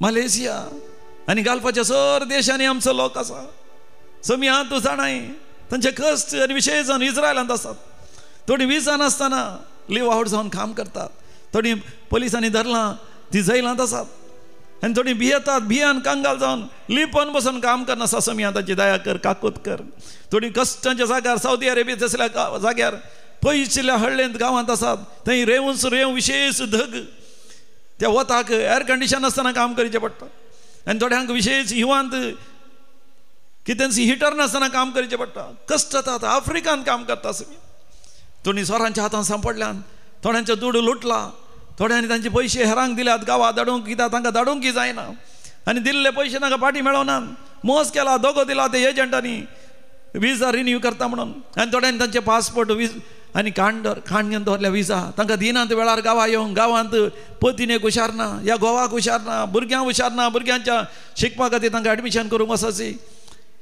S1: मलेशिया आनी गाल्फाच्या सर देशांनी आमचो लोक आसा. सम्या तूं जाणाय तांचे कश्ट आनी विशेश जावन इस्रायलांत आसात. थोडी विजा नासतना लिव आवट जावन काम करतात. थोडी पुलिसांनी धरलां, ती जैलांत आसात. आनी थोडी भियेतात, भियान कांगाल जावन लिपोन बसून काम करनासा. सम्या ताची दया कर, काकूत कर. थोडी कश्टांच्या जाग्यार, सावदी अरेबिया असल्या जाग्यार, पयसल्या हळ्ळेंत गांवांत आसात. थंय रेंव विशेष धग, त्या वताक एअर कंडिशन नासतना काम करचें पडटा. आनी थोड्यांक विशेष हिवांत कितेंसी हिटर नासतना काम करचें पडटा. कश्ट जातात. आफ्रिकांत काम करता सम्या. थोडीं सोरांच्या हातांत सांपडल्यान, थोड्यांचो दूड लुटला, थोड्यांनी तांचे पयशे हेरांक दिल्यात गांवां धाडूंक, कित्याक तांकां धाडूंकय जायना. आनी दिल्ले पयशे तांकां फाटीं मेळोनात. मोस केला, दोगो दिला ते एजंटांनी विजा रिन्यू करता म्हणून. आनी थोड्यांनी तांचे पासपोर्ट आनी खाण घेवन दवरल्या विजा तांकां दिनात वेळार गांवां येवंक. गांवांत पत्नीक हुशार ना, ह्या घोवाक हुशार ना, भुरग्यांक हुशार ना, भुरग्यांच्या शिकपा खातीर तांकां एडमिशन करूंक वचाची.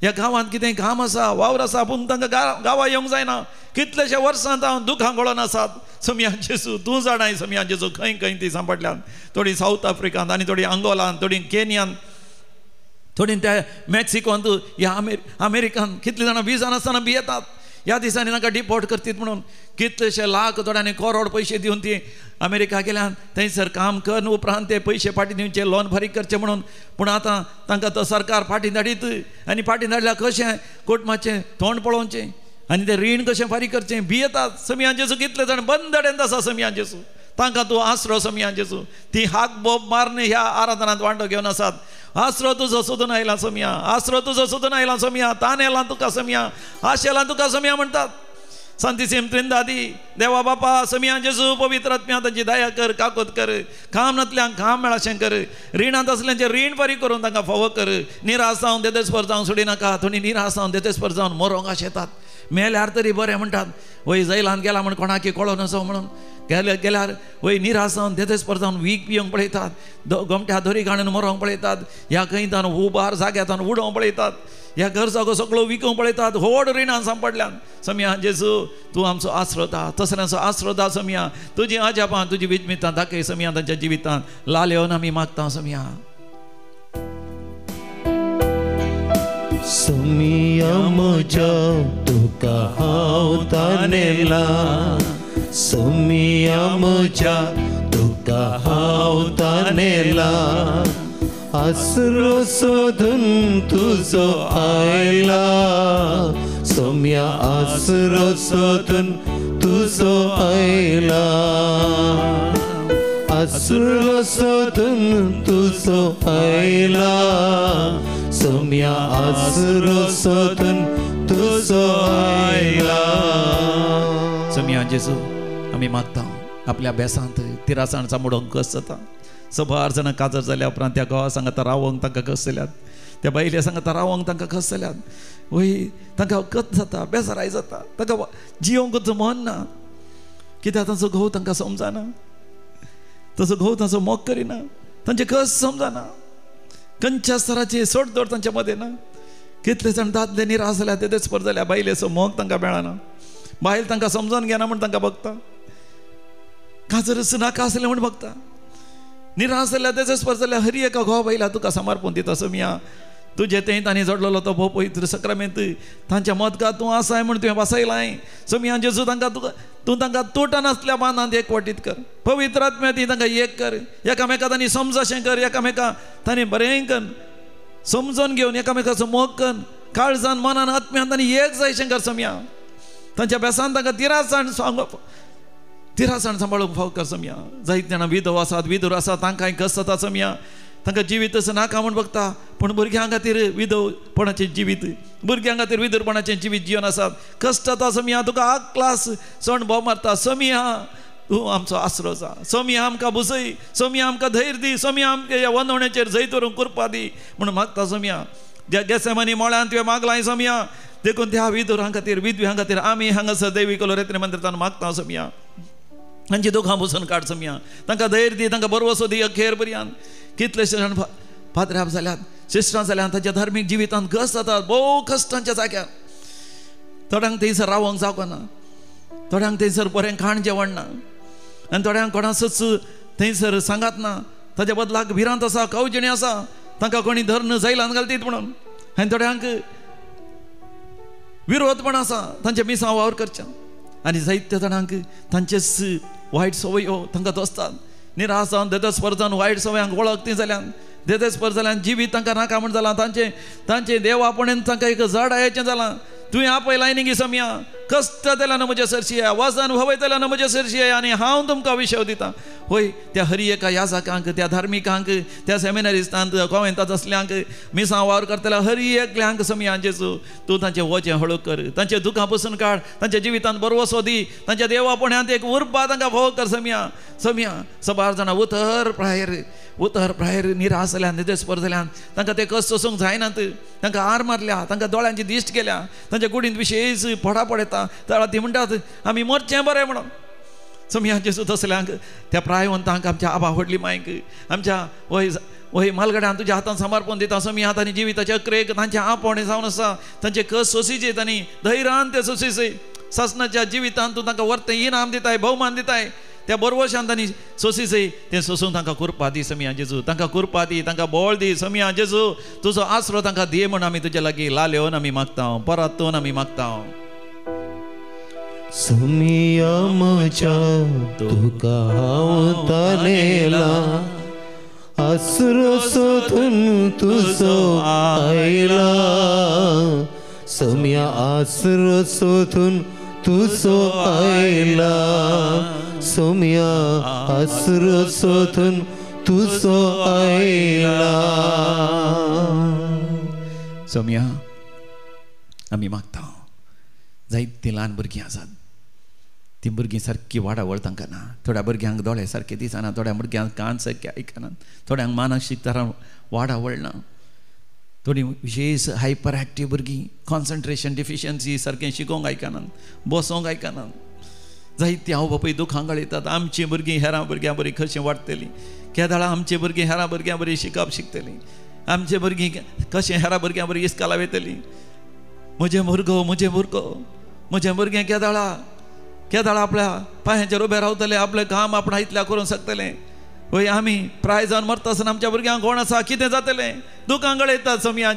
S1: ह्या गांवांत कितें काम आसा, वावर आसा, पूण तांकां गांवां येवंक जायना. कितलेशे वर्सांत हांव दुखां गळोन आसात. सम्या जेजू तूं जाणाय. सम्या जेजू खंय खंय ती सांपडल्यात. थोडीं सावथ आफ्रिकांत, आनी थोडीं अंगोलांत, थोडीं केनियांत, थोडीं त्या मेक्सिकोंत, ह्या अमेरिकांत कितले जाणां विजा नासतना भियेतात. ह्या दिसांनी तांकां डिपोर्ट करतात म्हणून. कितलेशे लाख थोड्यांनी करोड पयशे दिवन ती अमेरिका गेल्यात. थंयसर काम करून उपरांत ते पयशे फाटीं दिवचे, लोन फारीक करचें म्हणून. पूण आतां तांकां तो सरकार फाटीं धाडीत. आनी फाटीं धाडल्यार कशें कुटुंबाचें तोंड पळोवचें आनी तें रीण कशें फारीक करचें भियेतात. सम्या जेजू कितले जाण बंदडेंत आसा. सम्या जेजू तांकां तूं आसरो. सम्या जेजू ती हाक बोब मारन ह्या आराधनांत वांटो घेवन आसात. आसरो तुजो सोदून आयला सम्या. आसरो तुजो सोदून आयला सम्या. तान येला तुका सम्या. आशेला तुका सम्या म्हणटात. सांतीसीम त्रिंदादी देवा बापा सम्या जेजू पवित्र आत्म्या तांची दया कर, काकूत कर. काम नातल्यांक काम मेळाशें कर. रिणांत असल्यांचे रीण फारीक करून तांकां फावो कर. निराश जावन देदेस्पर जावन सोडिनाका. थोडी निराश जावन देदेस्पर जावन मरोंक आशेतात. मेल्यार तरी बरें म्हणटात. वय जैलांत गेला म्हण कोणाकी कळो नसो म्हणून गेल्यार वय निरासन देदेस्पर जावन वीक पियोंक पळयतात गोमट्या दोरी घाणून मरोंक पळयतात ह्या खंयतान उबार जाग्यातान उडोवंक पळयतात ह्या घर जागो सगळो विकूंक पळयतात व्हड रिणां सांपडल्यान समया जेजू तूं आमचो आसरोता तसल्यांचो आसरोता समया तुजी आजापां तुजी विजमितां दाखय समया तांच्या जिवितांत लालेवन आमी मागता समया
S2: समया म्हज्या तुका हांव तानेला समया म्हज्या तुका हांव तानेला आसरो सोदून तुजो आयला सोम्या आसरो सोदून तुजो आयला आसरो सोदून तुजो आयला सोम्या आसरो सोदून तुजो आयला
S1: समया जेजू आमी मागता आपल्या बेसांत तिरासाण सांबाळूंक कस जाता सबार जाणां काजर जाल्या उपरांत त्या घोवा सांगाता रावोंक तांकां कस जाल्यात त्या बायले सांगाता रावोंक तांकां कस जाल्यात वय तांकां कत जाता बेजाराय जाता तांकां जियोंकच मन ना कित्याक तांचो घोव तांकां समजना ताचो घोव ताचो मोग करिना तांचे कस समजना खंयच्या स्तराची सोडतोड तांच्या मदें ना कितले जाण दादले निराश जाल्या ते देस्पर जाल्या बायलेचो मोग तांकां मेळना बायल तांकां समजोन घेना म्हण तांकां बघता काजर नाका आसलें म्हण बघता निराश जाल्या देस्पर जाल्या हरी एका घोव बायला तुका समर्पण दिता समया तुजे तें तांणी जोडलेलो तो भोव पवित्र सक्रामेंत तांच्या मदकांत तूं आसाय म्हण तुवें बसयलाय समया जेजू तांकां तूं तांकां तोटा नासल्या बांदांत एकवटीत कर पवित्र आत्म्या ती तांकां एक कर एकामेका तांणी समजशें कर एकामेका तांणी बरें कर समजून घेवन एकामेकाचो मोग कर काळजान मनान आत्म्यान तांणी एक जायशें कर समया तांच्या बेसान तांकां तिरासाण सांबाळूंक फाव कर समया जायत जाणां विधव आसात विधूर आसात तांकांय कस जाता समया तांकां जिवीत असं नाका म्हण बघता पण भुरग्यां खातीर विधवपणाचें जिवीत भुरग्यां खातीर विधुरपणाचें जिवीत जीवन आसात कश्ट जाता समया तुका आक्लास सण भोव मारता समया तूं आमचो आसरो जा समया आमकां बुजय समया आमकां धैर्य दी समया आमकां ह्या वंदवण्याचेर जैत व्हरूंक कृपा दी म्हणून मागता समया ज्या गेसेमानी मोळ्यान तुवें मागलाय समया देखून त्या विधुरां खातीर विधव्यां खातीर आमी हांगासर दैवी कलोरेत्रे मंदिरांत मागता समया तांची दुखां बसून काड समया तांकां धैर्य दी तांकां बरवसो दी अखेर पर्यंत कितलेशे जाण फातराब जाल्यात शिश्रां जाल्यात तांच्या धार्मीक जिवितांत कस जातात भोव कश्टांच्या जाग्यार थोड्यांक थंयसर रावोंक जावना थोड्यांक थंयसर बरें खाण जेवण ना आनी थोड्यांक कोणाचोच थंयसर सांगात ना ताच्या बदलाक भिरांत आसा कवजिणी आसा तांकां कोणी धर्न जैलांत घालतीत म्हणून आनी थोड्यांक विरोध पण आसा तांचे मिसां वावर करचें आनी जायत्या जाणांक तांचेच वायट संवयो तांकां दोसतात निराश जावन देदेस्पर जावन वायट संवयांक वळख ती जाल्यान देदेस्पर जाल्यान जिवीत तांकां नाका म्हण जालां तांचे देव आपणेन तांकां एक जड आयचें जालां तुवें आपयलाय न्ही गी समया कश्ट जाल्यान म्हजे सरशी आहे वासान भवयतल्यान म्हजे सरशी आहे आनी हांव तुमकां विशय दितां होय त्या हरी एका याजकांक त्या धार्मिकांक त्या सेमिनारिस्तांक कॉवेंतांत असल्यांक मिसां वावर करतल्या हरी एकल्यांक समया जेजू तूं तांचें वचें हळू कर तांचे दुखां पसून काड तांच्या जिवितांत बरवसो दी तांच्या देवापण्यात एक उर्बा तांकां भोव कर समया सबार जाणां उतर प्रायर निराश जाल्यान निदेस्पर जाल्यान तांकां ते कस सोसूंक जायनात तांकां आर मारल्या तांकां दोळ्यांची दिश्ट केल्या तांच्या कुडींत विशेष पडापड येता ताळा ती म्हणटात आमी मरचें बरें म्हणून समया जेजू तसल्यांक त्या प्रायवंतांक आमच्या आबा व्हडली मांयक आमच्या वय मालगड्यान तुज्या हातांत समर्पण दिता समया तांणी जिविताच्या अक्रेक तांचें आपणे जावन आसा तांचे कस सोसीचे तांणी धैर्यान ते सोसीचे ससनाच्या जिवितांत तूं तांकां वर्तें इनाम दिताय भोवमान दिताय त्या बरोवशान तांणी सोसीचे तें सोसूंक तांकां कृपा दी समया जेजू तांकां कृपा दी तांकां बोळ दी समया जेजू तुजो आसरो तांकां दिये म्हूण आमी तुजे लागीं लालेवन आमी मागता परतून आमी मागता
S2: समया म्हज्या तुका हांव तानेला आसरो सोदून तुजो आयला समया आसरो सोदून तुजो आयला समया आसरो सोदून तुजो आयला
S1: समया आमी मागता जायतीं ल्हान भुरगीं आसात ती भुरगीं सारकी वाडावळ तांकां ना थोड्या भुरग्यांक दोळे सारके दिसना थोड्या भुरग्यांक कान सारके आयकनात थोड्यांक मानसीक तरां वाडावळ ना थोडी विशेष हायपर एक्टीव भुरगीं कॉन्सन्ट्रेशन डिफिशियन्सी सारकें शिकोवंक आयकनात बसोंक आयकनात जायती हांव बापूय दुखां गळयतात. आमची भुरगीं हेरां भुरग्यां बरी कशीं वाडटलीं, केदाळा आमची भुरगीं हेरां भुरग्यां बरी शिकप शिकतलीं, आमचे भुरगीं कशें हेरां भुरग्यां बरी इस्काला वयतलीं. म्हजें भुरगो म्हजें भुरगें केदाळा आपल्या पांयांचेर उबें रावतलें, आपलें काम आपणा इतल्या करूंक शकतलें. वय आमी प्राय जावन मरता आसतना आमच्या भुरग्यांक कोण आसा, कितें जातलें? दुखां गळयतात. समया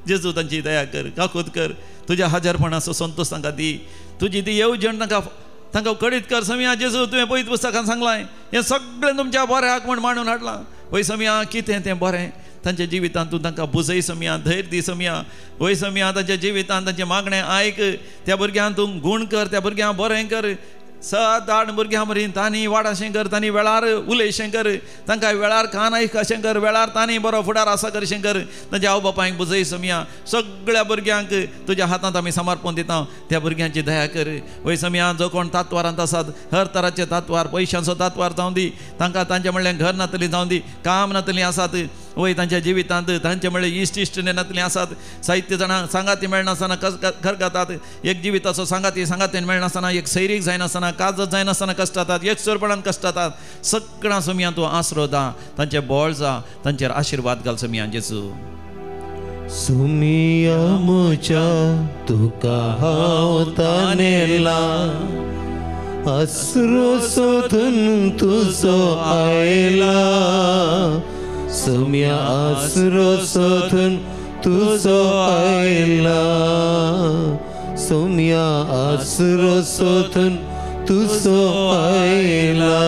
S1: जेजू तांची दया कर, काकूत कर. तुज्या हजरपणाचो संतोश तांकां दी. तुजी ती येवजण तांकां कळीत कर. समया जेजू तुवें पयत पुस्तकान सांगलां हें सगळें तुमच्या बऱ्याक म्हण मांडून हाडलां. वय समया कितें तें बरें तांच्या जिवितांत तूं तांकां बुजय. समया धैर्य दी. समया वय समया तांच्या जिवितांत तांचें मागणें आयक. त्या भुरग्यांक तूं गूण कर, त्या भुरग्यांक बरें कर. 7-8 भुरग्यां मरीन तांणी वाडाशें कर, तांणी वेळार उलयशें कर, तांकां वेळार कान आयकशें कर, वेळार तांणी बरो फुडार आसा करशें कर. तांच्या आवय बापायक बुजय. समया सगळ्या भुरग्यांक तुज्या हातांत आमी समर्पण दिता. त्या भुरग्यांची दया कर. वय समया जो कोण तातवारांत आसात, हर तराचे तातवार, पयशांचो तातवार जावं दी तांकां. तांचे म्हणल्यार घर नातलीं जावं दी, काम नातलीं आसात. वय तांच्या जिवितांत तांचे म्हणल्यार इश्टीश्टने नातलीं आसात. साहित्य जाणां सांगाती मेळनासतना घर घातात. एक जिविताचो सांगातीन मेळनासतना, एक सैरीक जायनासतना, काजत जायनासतना कश्टातात, एक सोरपणान कश्टातात. सगळ्यां समया तूं आसरो दा, तांचे बोळ जा, तांचेर आशिर्वाद घाल. समया जेजू
S2: सुमिया म्हज्या तुका हांव तानेला, आसरो सोदून तुजो आयला. सुमिया आसरो सोदून तुजो आयला. सुमिया आसरो सोदून तुजो आयला.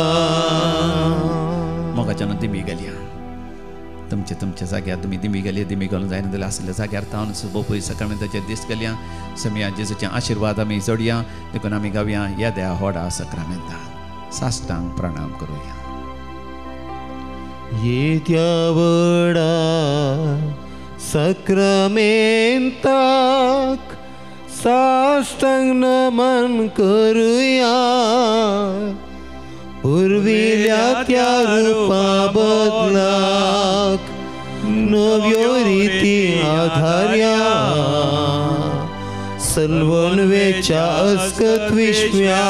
S1: मोगाच्यान दिमी गेल्या. तुमच्या जाग्यार तुमी दिमी गेले. दिमी घालून जायना जाल्यार आसल्या जाग्यार तावन बापूय सकाळमेंताचेर दीस गेल्या. समया जेजूचे आशिर्वाद आमी जोडया. देखून आमी गावया येद्या व्हडा सक्रमेंताक साश्टांग प्रणाम करुया.
S2: येद्या व्हडा सक्रमेंताक साष्टांग नमन करुया. पुर्विल्या त्या रुपा बदलाक नव्यो रिती आधार्या. सलवणवेच्या अस्कत विश्व्या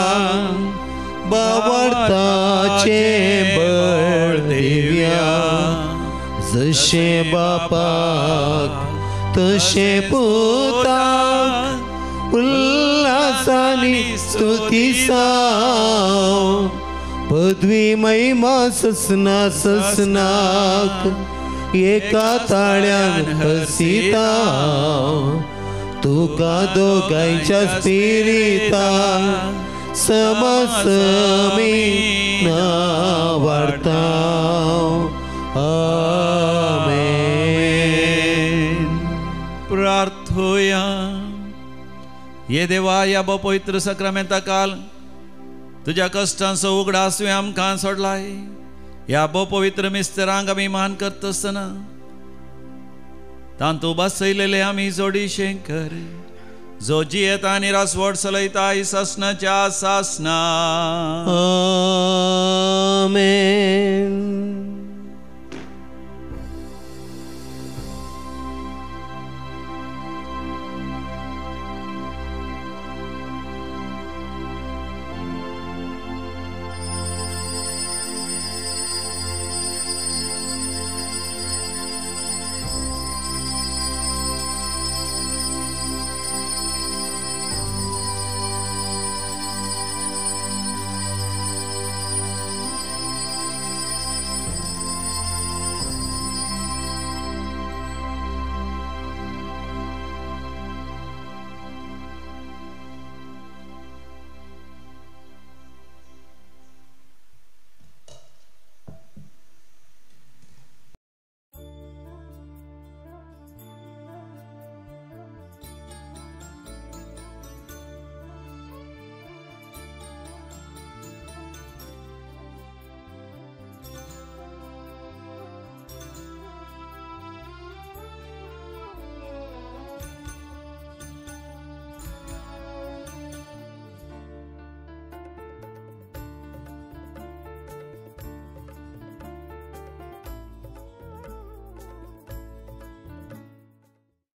S2: बावार्थाचे बळ देव्या. जशे बापाक तशे पुताक उल्हासानी स्तुती साव. पदवी महिमा ससनाक एका ताळ्यान हसिता. तुका दोगांच्या स्पिरिता समसमी वार्ता. आमेन.
S1: प्रार्थोया. ये देवा या पवित्र सक्रमेंता काल तुझ्या कष्टांचो उगडास तुवें आमकां सोडलाय. ह्या पवित्र मिस्तेरांक आमी मान करता आसतना तांतू बसयलेले आमी जोडीशें कर. जो जियेता आनी रासवड चलयता सासनाच्या सासना.
S2: आमेन.